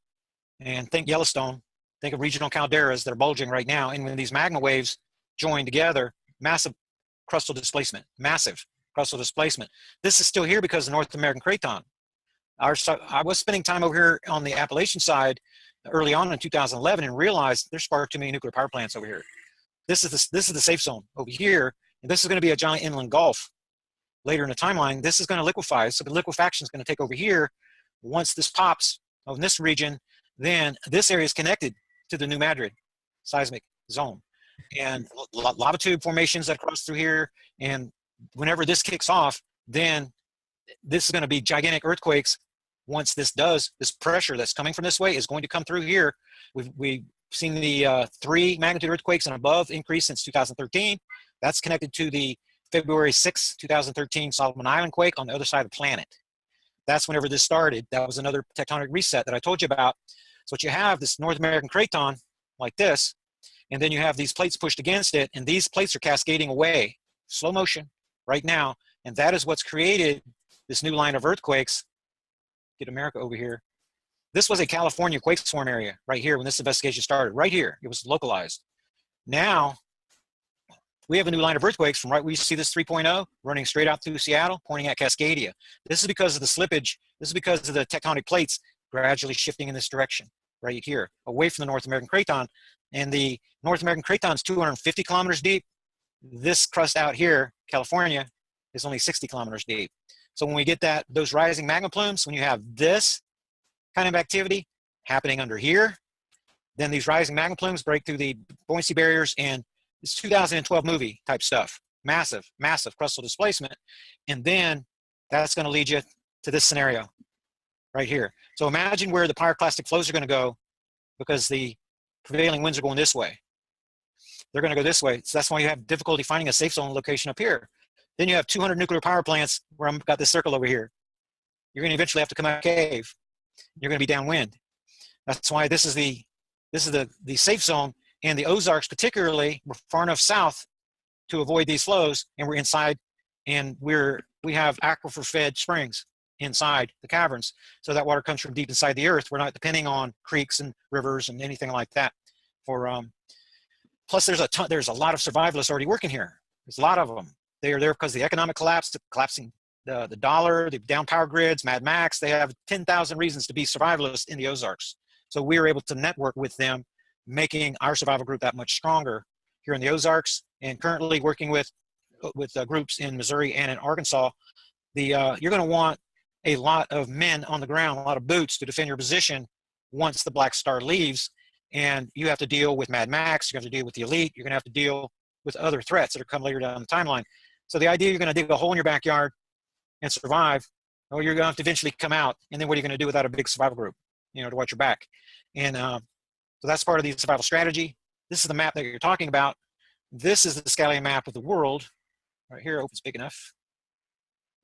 and think Yellowstone. Think of regional calderas that are bulging right now. And when these magma waves join together, massive crustal displacement, massive crustal displacement. This is still here because of the North American Craton. I was spending time over here on the Appalachian side early on in 2011 and realized there's far too many nuclear power plants over here. This is the safe zone over here, and this is going to be a giant inland gulf later in the timeline. This is going to liquefy, so the liquefaction is going to take over here. Once this pops in this region, then this area is connected to the New Madrid seismic zone, and lava tube formations that cross through here. And whenever this kicks off, then this is going to be gigantic earthquakes once this does, this pressure that's coming from this way is going to come through here. We've seen the 3 magnitude earthquakes and above increase since 2013. That's connected to the February 6, 2013 Solomon Island quake on the other side of the planet. That's whenever this started. That was another tectonic reset that I told you about. So what you have, this North American craton like this, and then you have these plates pushed against it, and these plates are cascading away, slow motion right now, and that is what's created this new line of earthquakes. Get America over here. This was a California quake swarm area right here when this investigation started, right here. It was localized. Now, we have a new line of earthquakes from right where you see this 3.0 running straight out through Seattle, pointing at Cascadia. This is because of the slippage. This is because of the tectonic plates gradually shifting in this direction right here, away from the North American craton. And the North American craton is 250 kilometers deep. This crust out here, California, is only 60 kilometers deep. So when we get those rising magma plumes, when you have this kind of activity happening under here, then these rising magma plumes break through the buoyancy barriers, and it's 2012 movie type stuff. Massive, massive crustal displacement. And then that's going to lead you to this scenario right here. So imagine where the pyroclastic flows are going to go, because the prevailing winds are going this way. They're going to go this way. So that's why you have difficulty finding a safe zone location up here. Then you have 200 nuclear power plants where I've got this circle over here. You're going to eventually have to come out of the cave. You're going to be downwind. That's why this is the safe zone. And the Ozarks particularly, we're far enough south to avoid these flows, and we're inside, and we have aquifer-fed springs inside the caverns. So that water comes from deep inside the earth. We're not depending on creeks and rivers and anything like that. Plus there's a lot of survivalists already working here. There's a lot of them. They are there because of the economic collapse, the collapsing the dollar, the down power grids, Mad Max. They have 10,000 reasons to be survivalists in the Ozarks. So we were able to network with them, making our survival group that much stronger here in the Ozarks, and currently working with groups in Missouri and in Arkansas. You're going to want a lot of men on the ground, a lot of boots to defend your position once the Black Star leaves, and you have to deal with Mad Max, you have to deal with the elite, you're going to have to deal with other threats that are coming later down the timeline. So the idea you're going to dig a hole in your backyard and survive, or you're going to have to eventually come out, and then what are you going to do without a big survival group, to watch your back? And so that's part of the survival strategy. This is the map that you're talking about. This is the Scallion map of the world. Right here, opens big enough.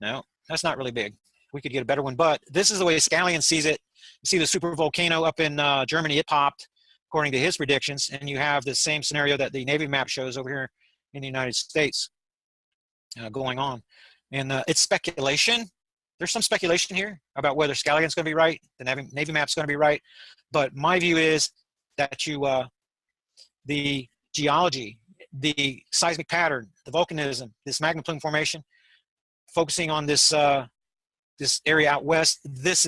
No, that's not really big. We could get a better one, but this is the way Scallion sees it. You see the super volcano up in Germany, it popped, according to his predictions, and you have the same scenario that the Navy map shows over here in the United States going on. And it's speculation. There's some speculation here about whether Scallion's going to be right, the Navy map's going to be right, but my view is that the geology, the seismic pattern, the volcanism, this magma plume formation, focusing on this this area out west,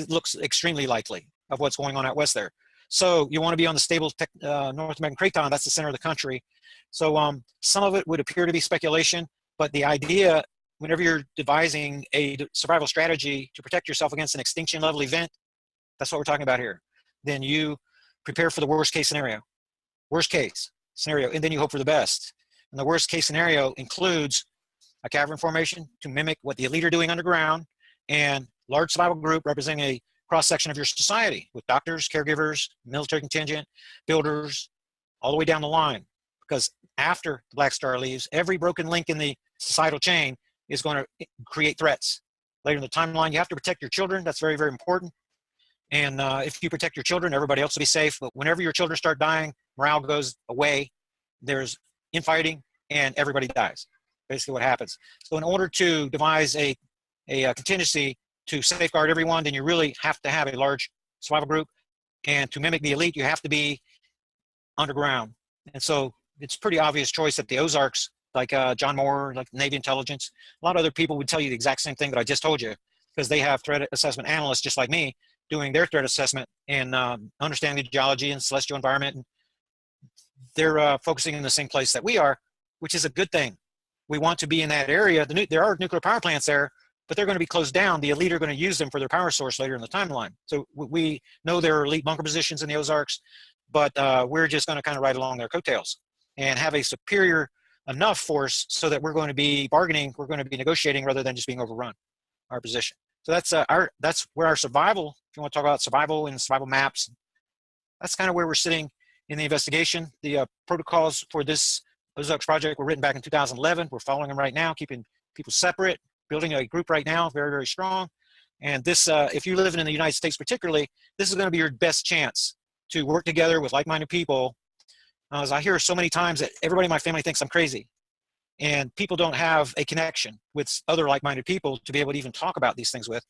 looks extremely likely of what's going on out west there. So you want to be on the stable North American craton. That's the center of the country. So some of it would appear to be speculation, but the idea, whenever you're devising a survival strategy to protect yourself against an extinction level event, that's what we're talking about here. Then you prepare for the worst case scenario. Worst case scenario, and then you hope for the best. And the worst case scenario includes a cavern formation to mimic what the elite are doing underground, and large survival group representing a cross-section of your society with doctors, caregivers, military contingent, builders, all the way down the line. Because after the Black Star leaves, every broken link in the societal chain is going to create threats. Later in the timeline, you have to protect your children. That's very, very important. And if you protect your children, everybody else will be safe. But whenever your children start dying, morale goes away. There's infighting, and everybody dies. Basically what happens. So in order to devise a contingency to safeguard everyone, then you really have to have a large survival group. And to mimic the elite, you have to be underground. And so it's a pretty obvious choice that the Ozarks, like John Moore, like Navy intelligence, a lot of other people would tell you the exact same thing that I just told you, because they have threat assessment analysts just like me doing their threat assessment and understanding the geology and celestial environment. And they're focusing in the same place that we are, which is a good thing. We want to be in that area. There are nuclear power plants there, but they're going to be closed down. The elite are going to use them for their power source later in the timeline. So we know there are elite bunker positions in the Ozarks, but we're just going to kind of ride along their coattails and have a superior enough force so that we're going to be bargaining, we're going to be negotiating rather than just being overrun our position. So that's where our survival you want to talk about survival and survival maps, that's kind of where we're sitting in the investigation. The protocols for this Ozarks project were written back in 2011. We're following them right now, keeping people separate, building a group right now, very, very strong. And this, if you live in the United States particularly, this is going to be your best chance to work together with like-minded people. As I hear so many times that everybody in my family thinks I'm crazy, and people don't have a connection with other like-minded people to be able to even talk about these things with.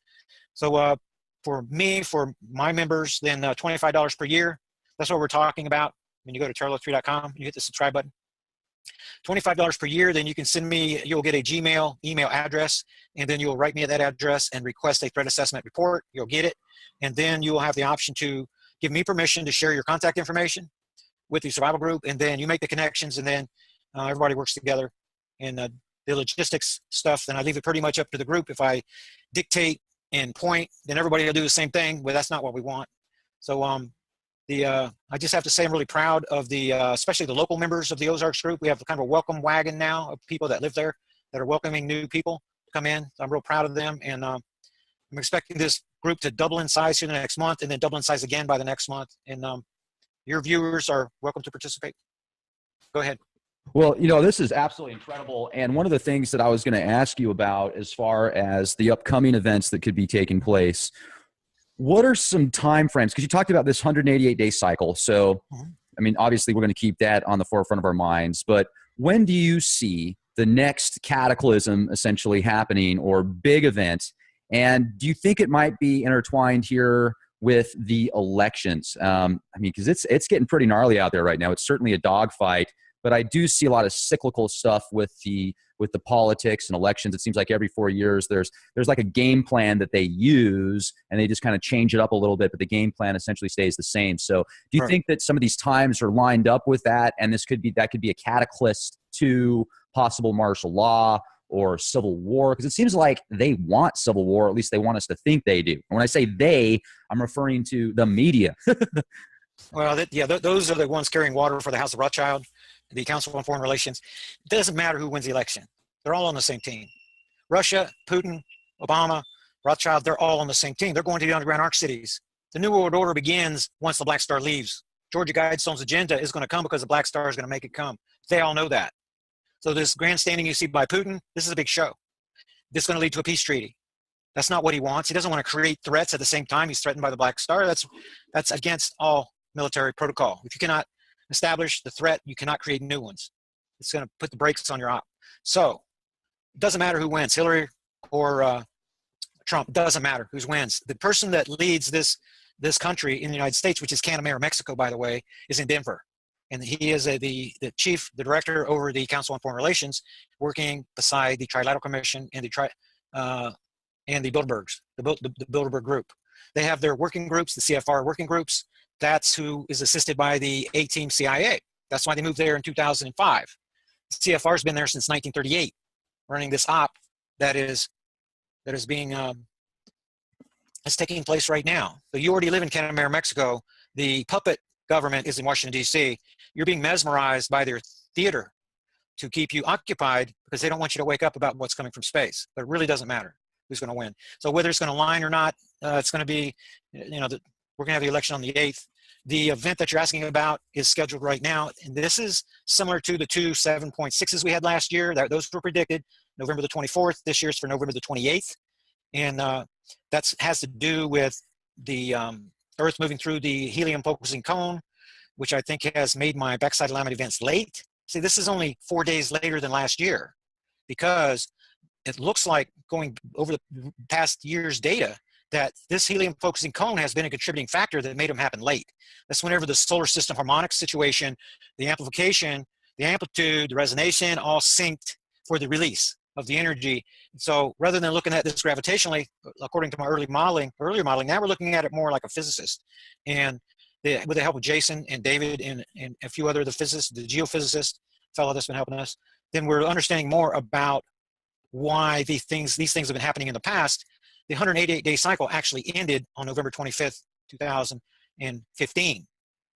So for me, for my members, then $25 per year, that's what we're talking about. When you go to Terral03.com, you hit the subscribe button. $25 per year, then you can send me, you'll get a Gmail email address, and then you'll write me at that address and request a threat assessment report. You'll get it, and then you will have the option to give me permission to share your contact information with the survival group, and then you make the connections, and then everybody works together. And the logistics stuff, then I leave it pretty much up to the group. If I dictate and point, then everybody will do the same thing, but that's not what we want. So I just have to say I'm really proud of the, especially the local members of the Ozarks group. We have kind of a welcome wagon now of people that live there that are welcoming new people to come in. So I'm real proud of them, and I'm expecting this group to double in size here the next month, and then double in size again by the next month. And your viewers are welcome to participate. Go ahead. Well, you know, this is absolutely incredible. And one of the things that I was going to ask you about as far as the upcoming events that could be taking place, what are some time frames? Because you talked about this 188-day cycle. So, I mean, obviously we're going to keep that on the forefront of our minds. But when do you see the next cataclysm essentially happening, or big event? And do you think it might be intertwined here with the elections? I mean, because it's getting pretty gnarly out there right now. It's certainly a dogfight. But I do see a lot of cyclical stuff with the politics and elections. It seems like every 4 years there's like a game plan that they use, and they just kind of change it up a little bit, but the game plan essentially stays the same. So do you think that some of these times are lined up with that, and that could be a catalyst to possible martial law or civil war? Because it seems like they want civil war, or at least they want us to think they do. And when I say they, I'm referring to the media. Well, those are the ones carrying water for the House of Rothschild, the Council on Foreign Relations. It doesn't matter who wins the election. They're all on the same team. Russia, Putin, Obama, Rothschild, they're all on the same team. They're going to the underground arc cities. The New World Order begins once the Black Star leaves. Georgia Guidestone's agenda is going to come because the Black Star is going to make it come. They all know that. So this grandstanding you see by Putin, this is a big show. This is going to lead to a peace treaty. That's not what he wants. He doesn't want to create threats at the same time he's threatened by the Black Star. That's against all military protocol. If you cannot establish the threat, you cannot create new ones. It's going to put the brakes on your op. So it doesn't matter who wins, Hillary or Trump. It doesn't matter who wins. The person that leads this country in the United States, which is Canada, Mexico, by the way, is in Denver. And he is the director over the Council on Foreign Relations, working beside the Trilateral Commission and the Bilderbergs, the Bilderberg Group. They have their working groups, the CFR working groups. That's who is assisted by the A-Team CIA. That's why they moved there in 2005. CFR's been there since 1938, running this op that is being is taking place right now. So you already live in Canada, Mexico. The puppet government is in Washington, D.C. You're being mesmerized by their theater to keep you occupied because they don't want you to wake up about what's coming from space. But it really doesn't matter who's going to win. So whether it's going to line or not, it's going to be, we're going to have the election on the 8th. The event that you're asking about is scheduled right now, and this is similar to the two 7.6s we had last year. Those were predicted November the 24th. This year's for November the 28th, and that has to do with the Earth moving through the helium focusing cone, which I think has made my backside alignment events late. See, this is only 4 days later than last year, because it looks like, going over the past year's data, that this helium focusing cone has been a contributing factor that made them happen late. That's whenever the solar system harmonic situation, the amplification, the amplitude, the resonation all synced for the release of the energy. So rather than looking at this gravitationally, according to my earlier modeling, now we're looking at it more like a physicist. And with the help of Jason and David and a few other the physicists, the geophysicist fellow that's been helping us, then we're understanding more about why these things have been happening in the past. The 188-day cycle actually ended on November 25th, 2015.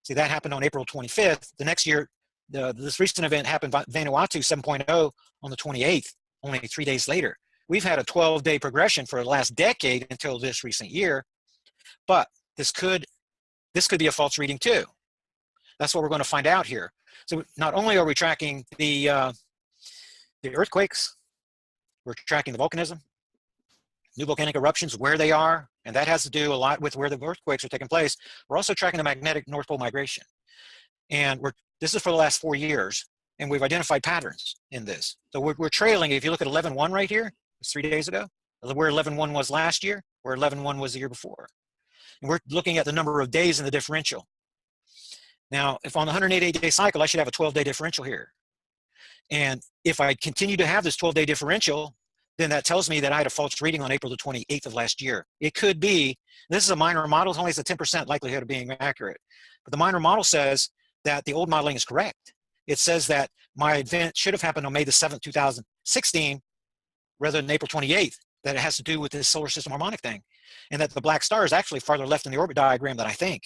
See, that happened on April 25th. The next year, this recent event happened, Vanuatu 7.0, on the 28th, only 3 days later. We've had a 12-day progression for the last decade until this recent year. But this could be a false reading too. That's what we're going to find out here. So not only are we tracking the earthquakes, we're tracking the volcanism, new volcanic eruptions, where they are, and that has to do a lot with where the earthquakes are taking place. We're also tracking the magnetic North Pole migration. And this is for the last 4 years, and we've identified patterns in this. So we're trailing. If you look at 11.1 right here, it's 3 days ago, where 11.1 was last year, where 11.1 was the year before. And we're looking at the number of days in the differential. Now, if on the 188-day cycle, I should have a 12-day differential here. And if I continue to have this 12-day differential, then that tells me that I had a false reading on April the 28th of last year. It could be, this is a minor model, it only has a 10% likelihood of being accurate. But the minor model says that the old modeling is correct. It says that my event should have happened on May the 7th, 2016, rather than April 28th, that it has to do with this solar system harmonic thing. And that the black star is actually farther left in the orbit diagram than I think.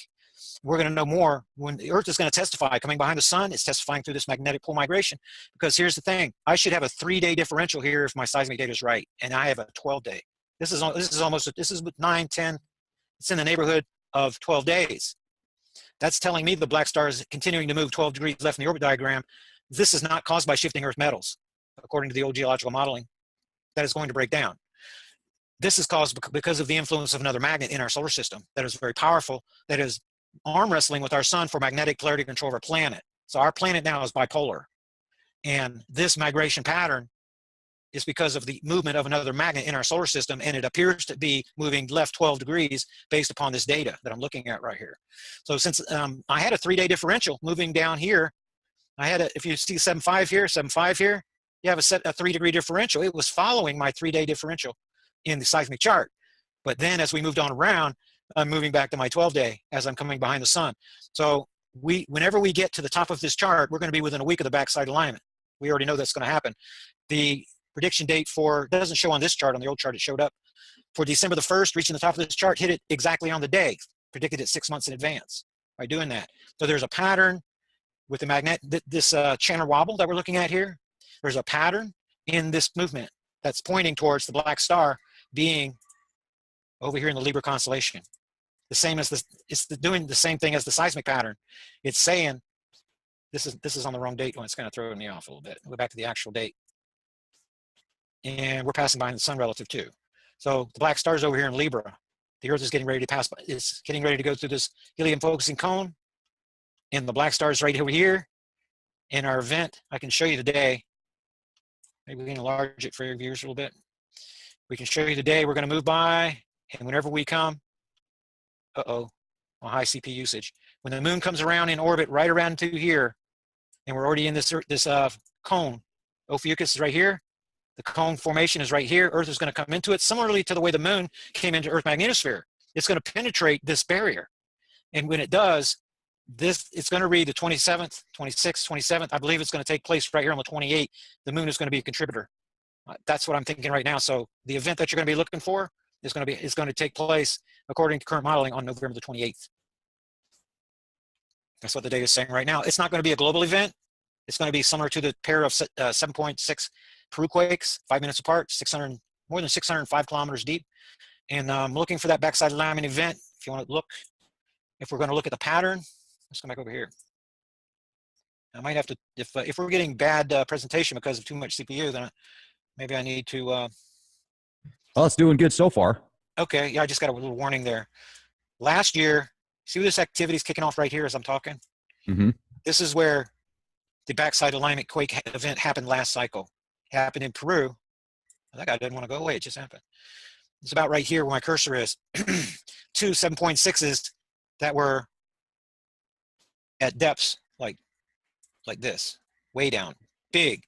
We're going to know more when the Earth is going to testify. Coming behind the sun, it's testifying through this magnetic pole migration. Because here's the thing, I should have a 3-day differential here if my seismic data is right, and I have a 12-day. This is 9, 10. It's in the neighborhood of 12 days. That's telling me the black star is continuing to move 12 degrees left in the orbit diagram. This is not caused by shifting Earth metals, according to the old geological modeling. That is going to break down. This is caused because of the influence of another magnet in our solar system that is very powerful, that is arm wrestling with our sun for magnetic polarity control of our planet. So our planet now is bipolar. And this migration pattern is because of the movement of another magnet in our solar system, and it appears to be moving left 12 degrees based upon this data that I'm looking at right here. So since I had a 3-day differential moving down here, I had if you see 7.5 here, 7.5 here, you have a 3-degree differential. It was following my 3-day differential in the seismic chart. But then as we moved on around, I'm moving back to my 12-day as I'm coming behind the sun. So whenever we get to the top of this chart, we're going to be within a week of the backside alignment. We already know that's going to happen. The prediction date doesn't show on this chart. On the old chart, it showed up. For December the 1st, reaching the top of this chart, hit it exactly on the day. Predicted it 6 months in advance by doing that. So there's a pattern with the this channel wobble that we're looking at here. There's a pattern in this movement that's pointing towards the black star being over here in the Libra constellation. The same as it's doing the same thing as the seismic pattern. It's saying this is on the wrong date when it's kind of throwing me off a little bit. We'll go back to the actual date. And we're passing behind the sun relative to. So the black star is over here in Libra. The Earth is getting ready to pass by, it's getting ready to go through this helium focusing cone. And the black star is right over here. In our event, I can show you today. Maybe we can enlarge it for your viewers a little bit. We can show you today, we're going to move by, and whenever we come, on high CP usage. When the moon comes around in orbit right around to here, and we're already in this cone, Ophiuchus is right here, the cone formation is right here, Earth is going to come into it, similarly to the way the moon came into Earth magnetosphere. It's going to penetrate this barrier. And when it does, it's going to read the 27th, 26th, 27th. I believe it's going to take place right here on the 28th. The moon is going to be a contributor. That's what I'm thinking right now. So the event that you're going to be looking for is going to take place according to current modeling on November the 28th. That's what the data is saying right now. It's not going to be a global event. It's going to be similar to the pair of 7.6 Peru quakes, 5 minutes apart, more than 605 kilometers deep. And I'm looking for that backside alignment event. If you want to look, if we're going to look at the pattern, let's come back over here. I might have to, if we're getting bad presentation because of too much CPU, then maybe I need to. Well, it's doing good so far. Okay, yeah, I just got a little warning there. Last year, see this activity is kicking off right here as I'm talking? Mm-hmm. This is where the backside alignment quake event happened last cycle. It happened in Peru. That guy didn't want to go away, it just happened. It's about right here where my cursor is. 2 7.6s that were at depths like this, way down. Big,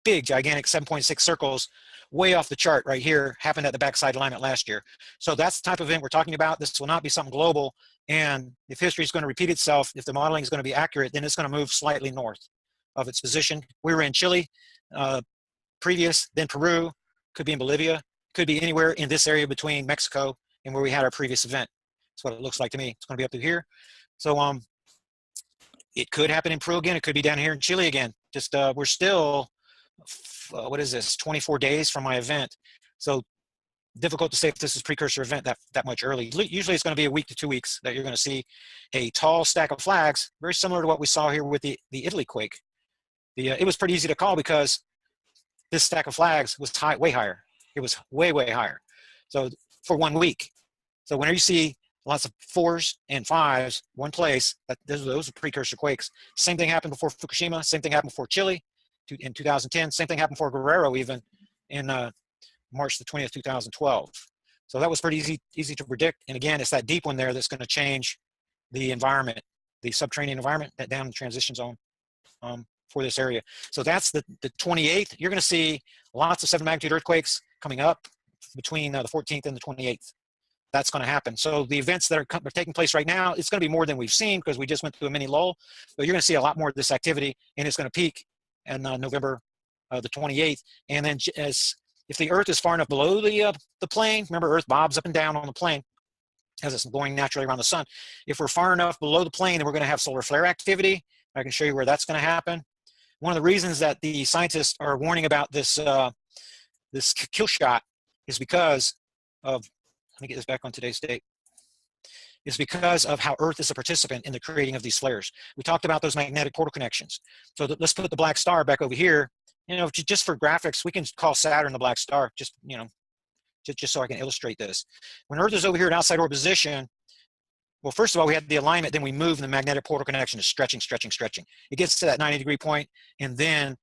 gigantic 7.6 circles way off the chart right here, happened at the backside alignment last year. So that's the type of event we're talking about. This will not be something global. And if history is going to repeat itself, if the modeling is going to be accurate, then it's going to move slightly north of its position. We were in Chile previous, then Peru, could be in Bolivia, could be anywhere in this area between Mexico and where we had our previous event. That's what it looks like to me. It's going to be up to here. So it could happen in Peru again. It could be down here in Chile again. Just we're still, what is this, 24 days from my event. So difficult to say if this is precursor event that much early. Usually it's going to be a week to 2 weeks that you're going to see a tall stack of flags, very similar to what we saw here with the Italy quake. It was pretty easy to call because this stack of flags was way higher. It was way, way higher. So for 1 week. So whenever you see lots of 4s and 5s, one place, those are precursor quakes. Same thing happened before Fukushima. Same thing happened before Chile in 2010. Same thing happened for Guerrero even in March the 20th, 2012. So that was pretty easy to predict. And again, it's that deep one there that's going to change the environment, the subterranean environment, that down the transition zone for this area. So that's the 28th. You're going to see lots of 7 magnitude earthquakes coming up between the 14th and the 28th. That's going to happen. So the events that are taking place right now, it's going to be more than we've seen because we just went through a mini lull. But you're going to see a lot more of this activity, and it's going to peak in November the 28th. And then if the Earth is far enough below the plane, remember Earth bobs up and down on the plane as it's going naturally around the sun. If we're far enough below the plane, then we're going to have solar flare activity. I can show you where that's going to happen. One of the reasons that the scientists are warning about this this kill shot is because of, let me get this back on today's date, is because of how Earth is a participant in the creating of these flares. We talked about those magnetic portal connections. So let's put the black star back over here. You know, just for graphics, we can call Saturn the black star, just, you know, just so I can illustrate this. When Earth is over here at outside orbit position, well, first of all, we had the alignment, then we move, and the magnetic portal connection is stretching, stretching, stretching. It gets to that 90-degree point, and then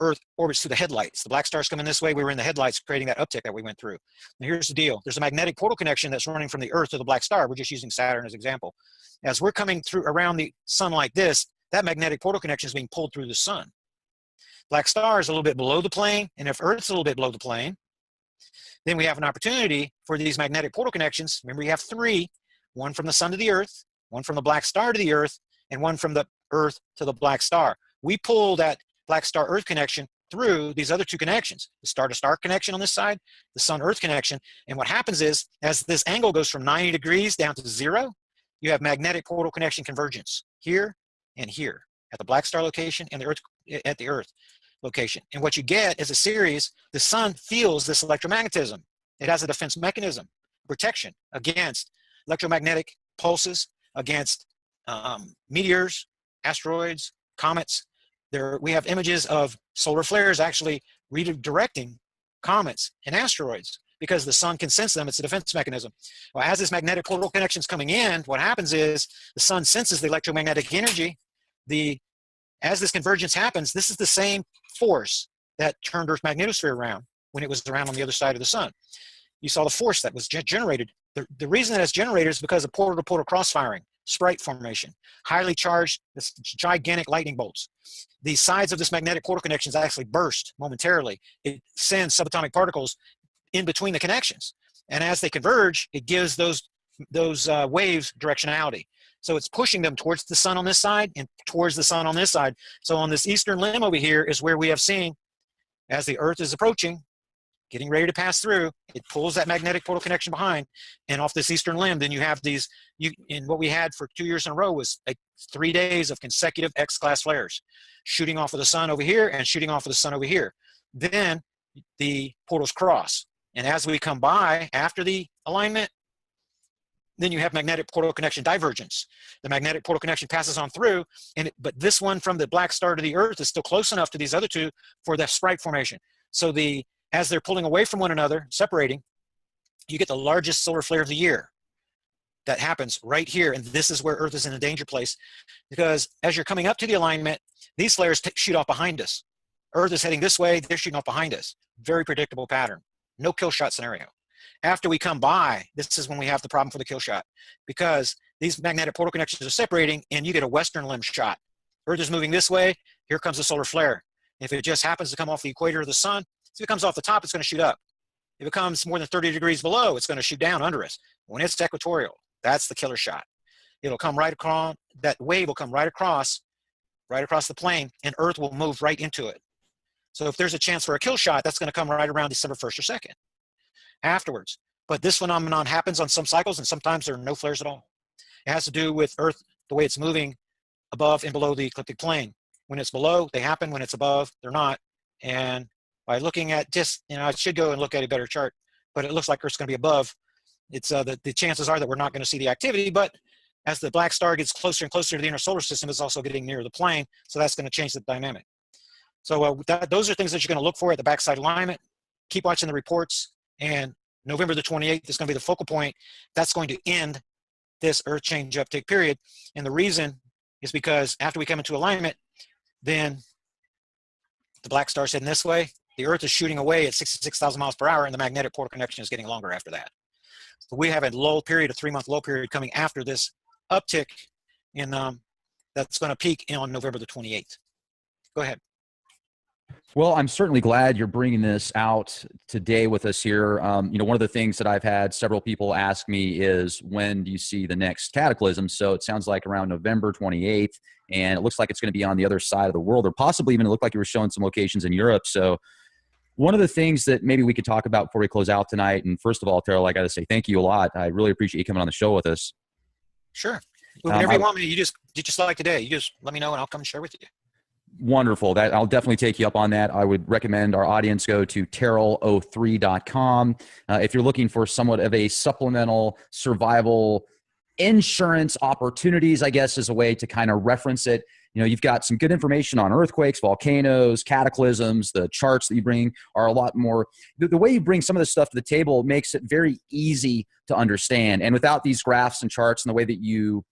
Earth orbits through the headlights. The black star's coming this way. We were in the headlights creating that uptick that we went through. Now, here's the deal. There's a magnetic portal connection that's running from the Earth to the black star. We're just using Saturn as an example. As we're coming through around the sun like this, that magnetic portal connection is being pulled through the sun. Black star is a little bit below the plane, and if Earth's a little bit below the plane, then we have an opportunity for these magnetic portal connections. Remember, you have 3, one from the sun to the Earth, one from the black star to the Earth, and one from the Earth to the black star. We pull that black star Earth connection through these other 2 connections, the star to star connection on this side, the sun Earth connection. And what happens is, as this angle goes from 90 degrees down to 0, you have magnetic portal connection convergence here and here at the black star location and the Earth at the Earth location. And what you get is a series. The sun feels this electromagnetism. It has a defense mechanism, protection against electromagnetic pulses, against meteors, asteroids, comets. We have images of solar flares actually redirecting comets and asteroids because the sun can sense them. It's a defense mechanism. Well, as this magnetic portal connection is coming in, what happens is the sun senses the electromagnetic energy. As this convergence happens, this is the same force that turned Earth's magnetosphere around when it was around on the other side of the sun. You saw the force that was generated. The reason that it's generated is because of portal-to-portal cross-firing, sprite formation, highly charged, this gigantic lightning bolts. The sides of this magnetic portal connections actually burst momentarily. It sends subatomic particles in between the connections. And as they converge, it gives those waves directionality. So it's pushing them towards the sun on this side and towards the sun on this side. So on this eastern limb over here is where we have seen, as the Earth is approaching, getting ready to pass through, it pulls that magnetic portal connection behind, and off this eastern limb, then you have these, and what we had for 2 years in a row was like 3 days of consecutive X-class flares, shooting off of the sun over here and shooting off of the sun over here. Then the portals cross, and as we come by after the alignment, then you have magnetic portal connection divergence. The magnetic portal connection passes on through, but this one from the black star to the Earth is still close enough to these other 2 for the sprite formation. So as they're pulling away from one another, separating, you get the largest solar flare of the year. That happens right here, and this is where Earth is in a danger place, because as you're coming up to the alignment, these flares shoot off behind us. Earth is heading this way, they're shooting off behind us. Very predictable pattern. No kill shot scenario. After we come by, this is when we have the problem for the kill shot, because these magnetic portal connections are separating, and you get a western limb shot. Earth is moving this way, here comes a solar flare. If it just happens to come off the equator of the sun, if it comes off the top, it's going to shoot up. If it comes more than 30 degrees below, it's going to shoot down under us. When it's equatorial, that's the killer shot. It'll come right across, that wave will come right across the plane, and Earth will move right into it. So if there's a chance for a kill shot, that's going to come right around December 1st or 2nd afterwards. But this phenomenon happens on some cycles, and sometimes there are no flares at all. It has to do with Earth, the way it's moving above and below the ecliptic plane. When it's below, they happen. When it's above, they're not. And by looking at just, I should go and look at a better chart, but it looks like Earth's going to be above. It's the chances are that we're not going to see the activity, but as the black star gets closer and closer to the inner solar system, it's also getting nearer the plane, so that's going to change the dynamic. So those are things that you're going to look for at the backside alignment. Keep watching the reports, and November the 28th is going to be the focal point. That's going to end this Earth change uptick period, and the reason is because after we come into alignment, then the black star's heading this way. The Earth is shooting away at 66,000 miles per hour, and the magnetic polar connection is getting longer after that. So we have a lull period, a 3-month lull period coming after this uptick, and that's going to peak on November the 28th. Go ahead. Well, I'm certainly glad you're bringing this out today with us here. You know, one of the things that I've had several people ask me is, when do you see the next cataclysm? So it sounds like around November 28th, and it looks like it's going to be on the other side of the world, or possibly even it looked like you were showing some locations in Europe. So one of the things that maybe we could talk about before we close out tonight, and first of all, Terral, I got to say thank you a lot. I really appreciate you coming on the show with us. Sure. Whenever you want me, you just like today, you just let me know and I'll come and share with you. Wonderful. That I'll definitely take you up on that. I would recommend our audience go to Terral03.com. If you're looking for somewhat of a supplemental survival insurance opportunities, I guess is a way to kind of reference it. You know, you've got some good information on earthquakes, volcanoes, cataclysms. The charts that you bring are a lot more, the way you bring some of this stuff to the table makes it very easy to understand. And without these graphs and charts and the way that you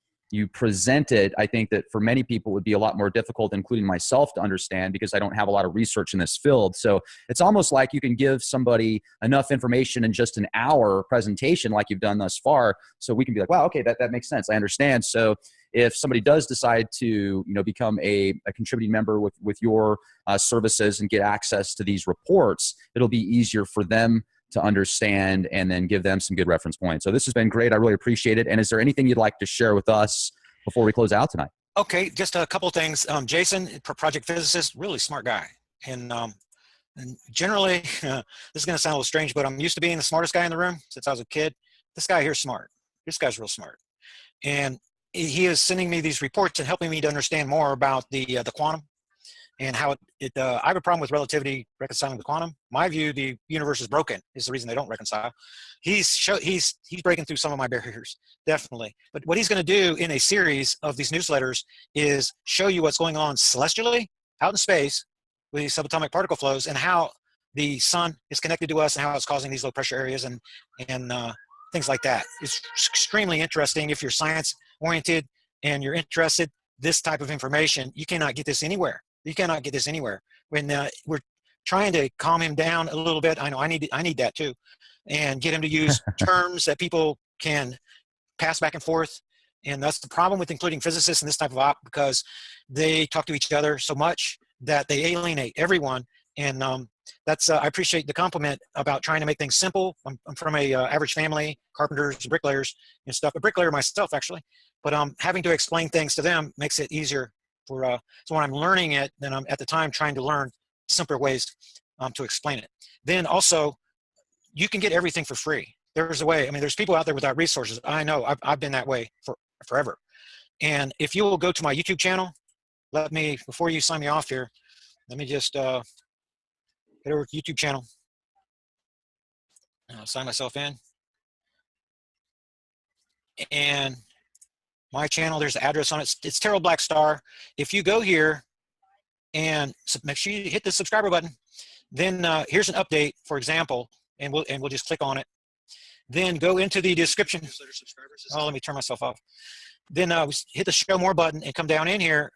present it, I think that for many people it would be a lot more difficult, including myself, to understand, because I don't have a lot of research in this field. So it's almost like you can give somebody enough information in just an hour presentation like you've done thus far, so we can be like, wow, okay, that makes sense. I understand. So if somebody does decide to, you know, become a contributing member with your services and get access to these reports, it'll be easier for them to understand and then give them some good reference points. So this has been great. I really appreciate it. And is there anything you'd like to share with us before we close out tonight? Okay, just a couple of things. Jason, project physicist, really smart guy. And generally, this is going to sound a little strange, but I'm used to being the smartest guy in the room since I was a kid. This guy here's smart. This guy's real smart. And he is sending me these reports and helping me to understand more about the quantum and how I have a problem with relativity reconciling the quantum. My view, the universe is broken, is the reason they don't reconcile. He's breaking through some of my barriers, definitely. But what he's going to do in a series of these newsletters is show you what's going on celestially out in space with these subatomic particle flows, and how the sun is connected to us, and how it's causing these low pressure areas and things like that. It's extremely interesting if you're science oriented and you're interested. This type of information, you cannot get this anywhere. You cannot get this anywhere. When we're trying to calm him down a little bit, I know I need that too, and get him to use terms that people can pass back and forth. And that's the problem with including physicists in this type of op, because they talk to each other so much that they alienate everyone. And that's I appreciate the compliment about trying to make things simple. I'm from a average family, carpenters, bricklayers and stuff. A bricklayer myself, actually, but having to explain things to them makes it easier. So when I'm learning it, then I'm at the time trying to learn simpler ways to explain it. Then also, you can get everything for free. There's a way. I mean, there's people out there without resources. I know. I've been that way forever. And if you will go to my YouTube channel, before you sign me off here, let me just get over to YouTube channel. I'll sign myself in. And my channel, there's the address on it. It's Terral Blackstar. If you go here and make sure you hit the subscriber button, then here's an update, for example, and we'll just click on it. Then go into the description. Oh, let me turn myself off. Then hit the show more button and come down in here.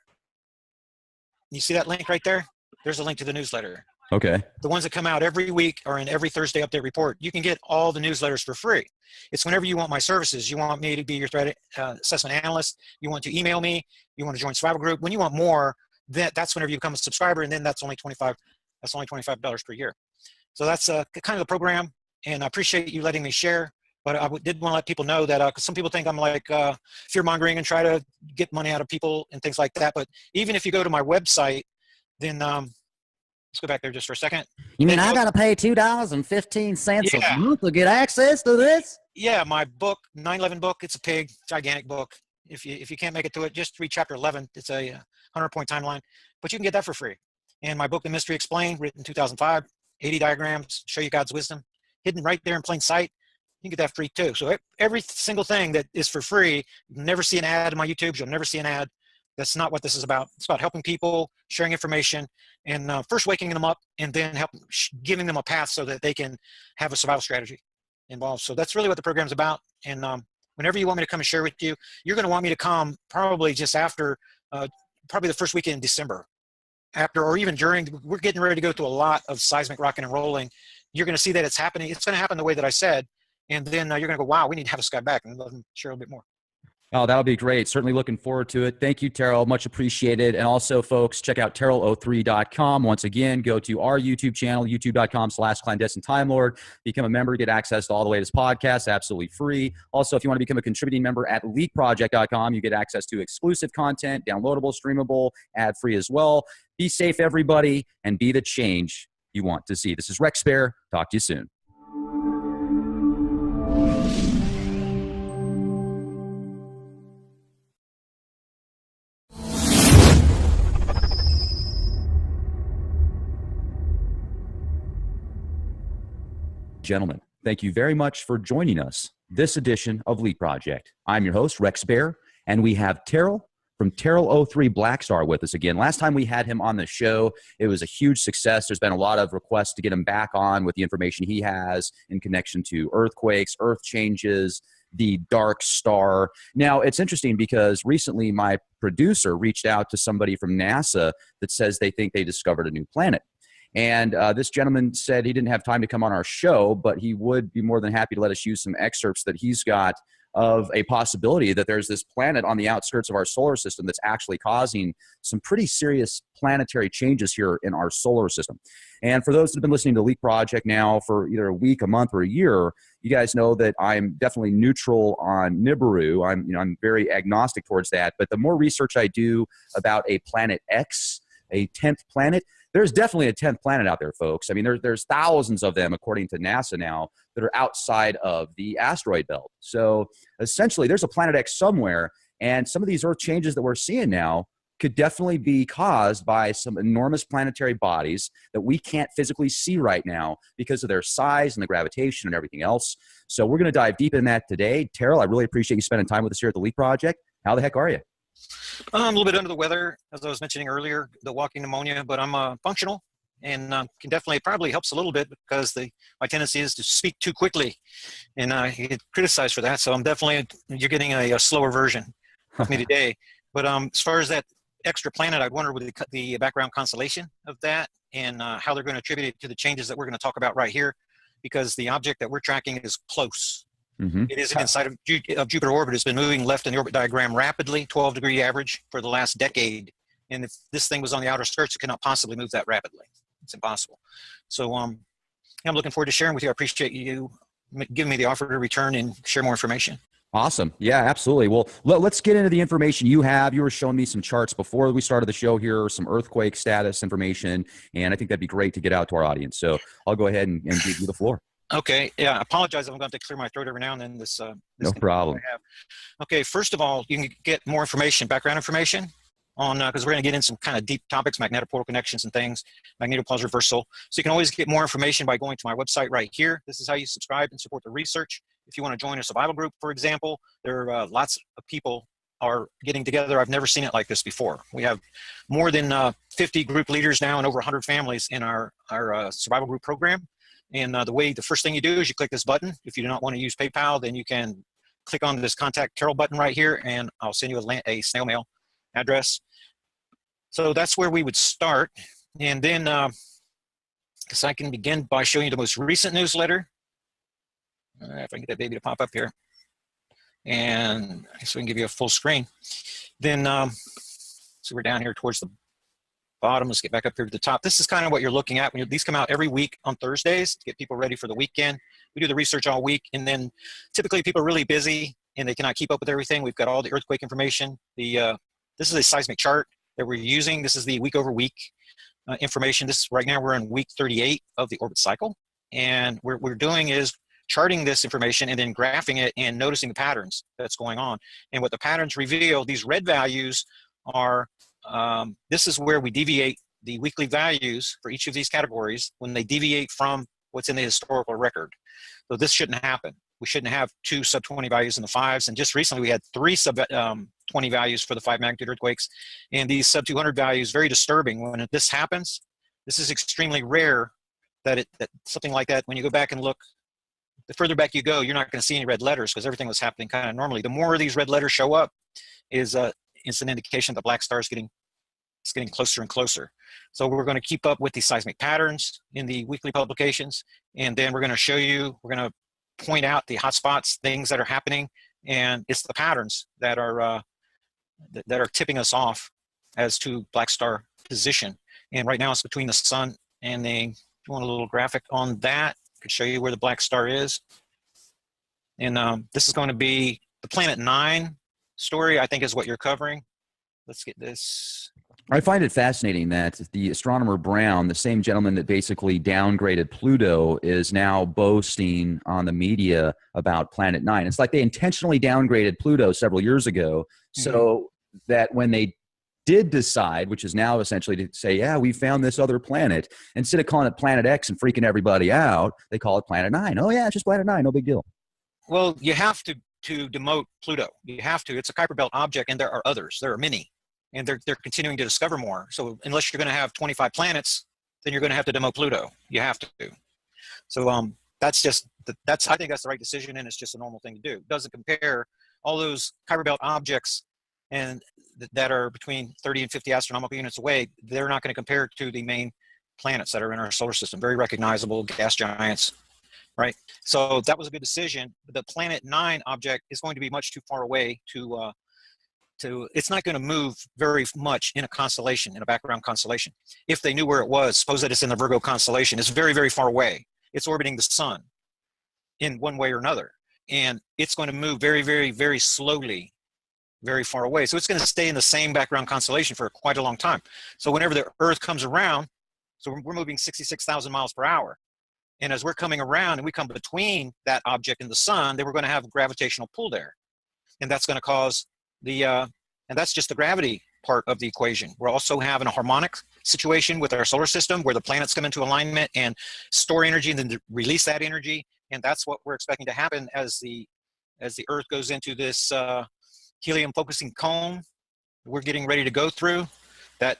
You see that link right there? There's a link to the newsletter. Okay. The ones that come out every week or in every Thursday update report. You can get all the newsletters for free. It's whenever you want my services. You want me to be your threat assessment analyst. You want to email me. You want to join survival group. When you want more, that's whenever you become a subscriber, and then that's only $25. That's only $25 per year. So that's kind of the program, and I appreciate you letting me share. But I did want to let people know that because some people think I'm like fear-mongering and try to get money out of people and things like that. But even if you go to my website, then let's go back there just for a second. You mean I got to pay $2.15 Yeah. a month to get access to this? Yeah, my book, 9/11 book. It's a big, gigantic book. If you can't make it to it, just read chapter 11. It's a 100-point timeline, but you can get that for free. And my book, The Mystery Explained, written in 2005, 80 diagrams, show you God's wisdom. hidden right there in plain sight, you can get that free too. So every single thing that is for free, you'll never see an ad in my YouTube. You'll never see an ad. That's not what this is about. It's about helping people, sharing information, and first waking them up, and then giving them a path so that they can have a survival strategy involved. So that's really what the program's about. And whenever you want me to come and share with you, you're going to want me to come probably just after, probably the first weekend in December. After or even during, we're getting ready to go through a lot of seismic rocking and rolling. You're going to see that it's happening. It's going to happen the way that I said. And then you're going to go, wow, we need to have this guy back, and let him share a little bit more. Oh, that'll be great. Certainly looking forward to it. Thank you, Terral. Much appreciated. And also, folks, check out Terral03.com. Once again, go to our YouTube channel, youtube.com/clandestine time lord. Become a member, get access to all the latest podcasts, absolutely free. Also, if you want to become a contributing member at leakproject.com, you get access to exclusive content, downloadable, streamable, ad-free as well. Be safe, everybody, and be the change you want to see. This is Rex Bear. Talk to you soon. Gentlemen, thank you very much for joining us this edition of Leak Project. I'm your host, Rex Bear, and we have Terral from Terral03 Blackstar with us again. Last time we had him on the show, it was a huge success. There's been a lot of requests to get him back on with the information he has in connection to earthquakes, earth changes, the Darkstar. Now, it's interesting because recently my producer reached out to somebody from NASA that says they think they discovered a new planet. And this gentleman said he didn't have time to come on our show, but he would be more than happy to let us use some excerpts that he's got of a possibility that there's this planet on the outskirts of our solar system that's actually causing some pretty serious planetary changes here in our solar system. And for those that have been listening to Leak Project now for either a week, a month, or a year, you guys know that I'm definitely neutral on Nibiru. I'm very agnostic towards that. But the more research I do about a planet X, a 10th planet, there's definitely a 10th planet out there, folks. I mean, there's thousands of them, according to NASA now, that are outside of the asteroid belt. So essentially, there's a planet X somewhere, and some of these Earth changes that we're seeing now could definitely be caused by some enormous planetary bodies that we can't physically see right now because of their size and the gravitation and everything else. So we're going to dive deep in that today. Terral, I really appreciate you spending time with us here at the Leak Project. How the heck are you? I'm a little bit under the weather, as I was mentioning earlier, the walking pneumonia, but I'm functional, and can definitely, probably helps a little bit because my tendency is to speak too quickly, and I get criticized for that. So I'm definitely, you're getting a slower version of me today. But as far as that extra planet, I'd wonder with the background constellation of that, and how they're going to attribute it to the changes that we're going to talk about right here, because the object that we're tracking is close. Mm-hmm. It isn't inside of Jupiter orbit. It's been moving left in the orbit diagram rapidly, 12-degree average for the last decade. And if this thing was on the outer skirts, it cannot possibly move that rapidly. It's impossible. So I'm looking forward to sharing with you. I appreciate you giving me the offer to return and share more information. Awesome. Yeah, absolutely. Well, let's get into the information you have. You were showing me some charts before we started the show here, some earthquake status information, and I think that'd be great to get out to our audience. So I'll go ahead and give you the floor. Okay. Yeah. I apologize if I'm going to have to clear my throat every now and then. This no problem. Okay. First of all, you can get more information, background information on, because we're going to get in some kind of deep topics, magnetoportal connections and things, magnetopause reversal. So you can always get more information by going to my website right here. This is how you subscribe and support the research. If you want to join a survival group, for example, there are lots of people are getting together. I've never seen it like this before. We have more than 50 group leaders now and over 100 families in our survival group program. And the first thing you do is you click this button. If you do not want to use PayPal, then you can click on this contact Terral button right here, and I'll send you a snail mail address. So that's where we would start. And then, because I can begin by showing you the most recent newsletter. If I can get that baby to pop up here. And so we can give you a full screen. Then, so we're down here towards the bottom. Let's get back up here to the top. This is kind of what you're looking at. These come out every week on Thursdays to get people ready for the weekend. We do the research all week, and then typically people are really busy and they cannot keep up with everything. We've got all the earthquake information. This is a seismic chart that we're using. This is the week over week information. Right now we're in week 38 of the orbit cycle, and what we're doing is charting this information and then graphing it and noticing the patterns that's going on. And what the patterns reveal, these red values are this is where we deviate the weekly values for each of these categories. When they deviate from what's in the historical record. So this shouldn't happen. We shouldn't have 2 sub 20 values in the 5s. And just recently we had 3 sub 20 values for the 5 magnitude earthquakes. And these sub 200 values, very disturbing. When this happens, this is extremely rare that something like that, when you go back and look, the further back you go, you're not going to see any red letters because everything was happening kind of normally. The more of these red letters show up is it's an indication the black star is getting closer and closer. So we're going to keep up with these seismic patterns in the weekly publications. And then we're going to show you, we're going to point out the hotspots, things that are happening, and it's the patterns that are tipping us off as to black star position. And right now it's between the sun and the, if you want a little graphic on that, I could show you where the black star is. And this is going to be the Planet 9 story, I think is what you're covering. Let's get this. I find it fascinating that the astronomer Brown, the same gentleman that basically downgraded Pluto, is now boasting on the media about Planet 9. It's like they intentionally downgraded Pluto several years ago so that when they did decide, which is now essentially to say, yeah, we found this other planet, instead of calling it Planet X and freaking everybody out, they call it Planet 9. Oh, yeah, it's just Planet 9, no big deal. Well, you have to demote Pluto. You have to. It's a Kuiper Belt object, and there are others. There are many. And they're continuing to discover more. So unless you're going to have 25 planets, then you're going to have to demo Pluto. You have to. So that's just I think that's the right decision, and it's just a normal thing to do. It doesn't compare all those Kuiper Belt objects and that are between 30 and 50 astronomical units away. They're not going to compare to the main planets that are in our solar system. Very recognizable gas giants, right? So that was a good decision. The Planet 9 object is going to be much too far away to it's not going to move very much in a constellation, in a background constellation. If they knew where it was, suppose that it's in the Virgo constellation, it's very, very far away. It's orbiting the sun in one way or another. And it's going to move very, very, very slowly, very far away. So it's going to stay in the same background constellation for quite a long time. So whenever the Earth comes around, so we're moving 66,000 miles per hour. And as we're coming around and we come between that object and the sun, then we're going to have a gravitational pull there. And that's going to cause and that's just the gravity part of the equation. We're also having a harmonic situation with our solar system where the planets come into alignment and store energy and then release that energy. And that's what we're expecting to happen as the Earth goes into this helium focusing cone we're getting ready to go through. That,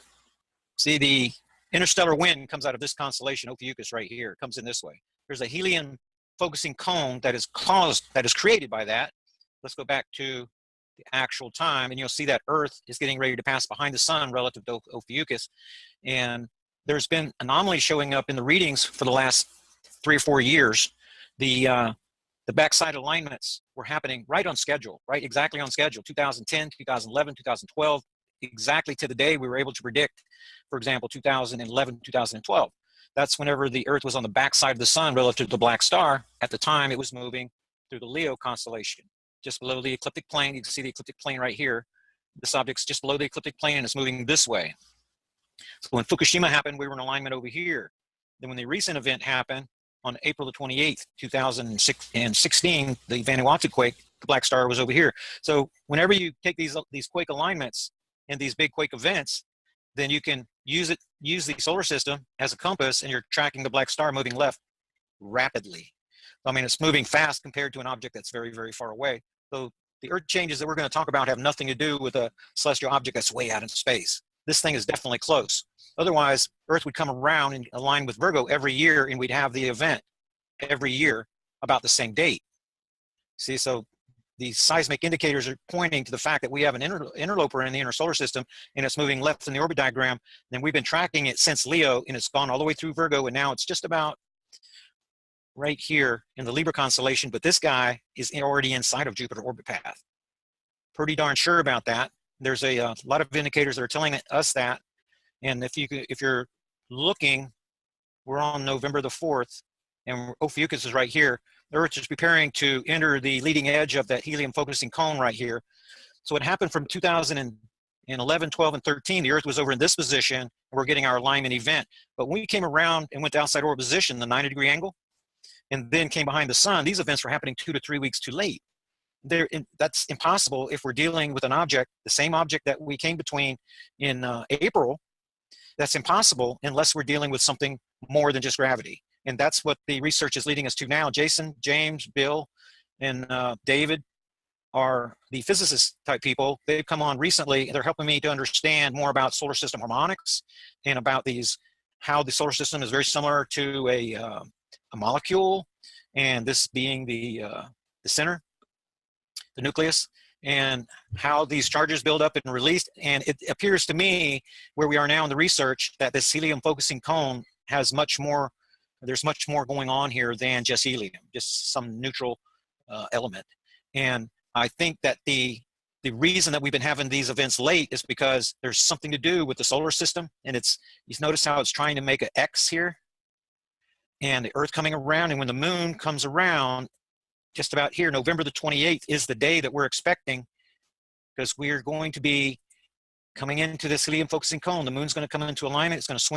see, the interstellar wind comes out of this constellation, Ophiuchus, right here. It comes in this way. There's a helium focusing cone that is created by that. Let's go back to the actual time, and you'll see that Earth is getting ready to pass behind the sun relative to Ophiuchus. And there's been anomalies showing up in the readings for the last 3 or 4 years. The backside alignments were happening right on schedule, right exactly on schedule, 2010, 2011, 2012, exactly to the day we were able to predict, for example, 2011, 2012. That's whenever the Earth was on the backside of the sun relative to the black star. At the time, it was moving through the Leo constellation. Just below the ecliptic plane. You can see the ecliptic plane right here. This object's just below the ecliptic plane and it's moving this way. So when Fukushima happened, we were in alignment over here. Then when the recent event happened on April the 28th, 2016, the Vanuatu quake, the black star was over here. So whenever you take these quake alignments and these big quake events, then you can use the solar system as a compass, and you're tracking the black star moving left rapidly. I mean, it's moving fast compared to an object that's very, very far away. So the Earth changes that we're going to talk about have nothing to do with a celestial object that's way out in space. This thing is definitely close. Otherwise, Earth would come around and align with Virgo every year, and we'd have the event every year about the same date. See, so the seismic indicators are pointing to the fact that we have an interloper in the inner solar system, and it's moving left in the orbit diagram. And we've been tracking it since Leo, and it's gone all the way through Virgo, and now it's just about right here in the Libra constellation, but this guy is already inside of Jupiter orbit path. Pretty darn sure about that. There's a lot of indicators that are telling us that. And if you're looking, we're on November the 4th, and Ophiuchus is right here. The Earth is preparing to enter the leading edge of that helium focusing cone right here. So what happened from 2011, 12, and 13, the Earth was over in this position, and we're getting our alignment event. But when we came around and went to outside orbit position, the 90-degree angle, and then came behind the sun, these events were happening 2 to 3 weeks too late. That's impossible if we're dealing with an object, the same object that we came between in April. That's impossible unless we're dealing with something more than just gravity. And that's what the research is leading us to now. Jason, James, Bill, and David are the physicist type people. They've come on recently. They're helping me to understand more about solar system harmonics and about how the solar system is very similar to a molecule, and this being the center, the nucleus, and how these charges build up and released. And it appears to me, where we are now in the research, that this helium focusing cone has much more, there's much more going on here than just helium, just some neutral element. And I think that the reason that we've been having these events late is because there's something to do with the solar system. And you notice how it's trying to make an X here, and the Earth coming around. And when the moon comes around, just about here, November the 28th is the day that we're expecting, because we're going to be coming into this helium focusing cone. The moon's going to come into alignment. It's going to swing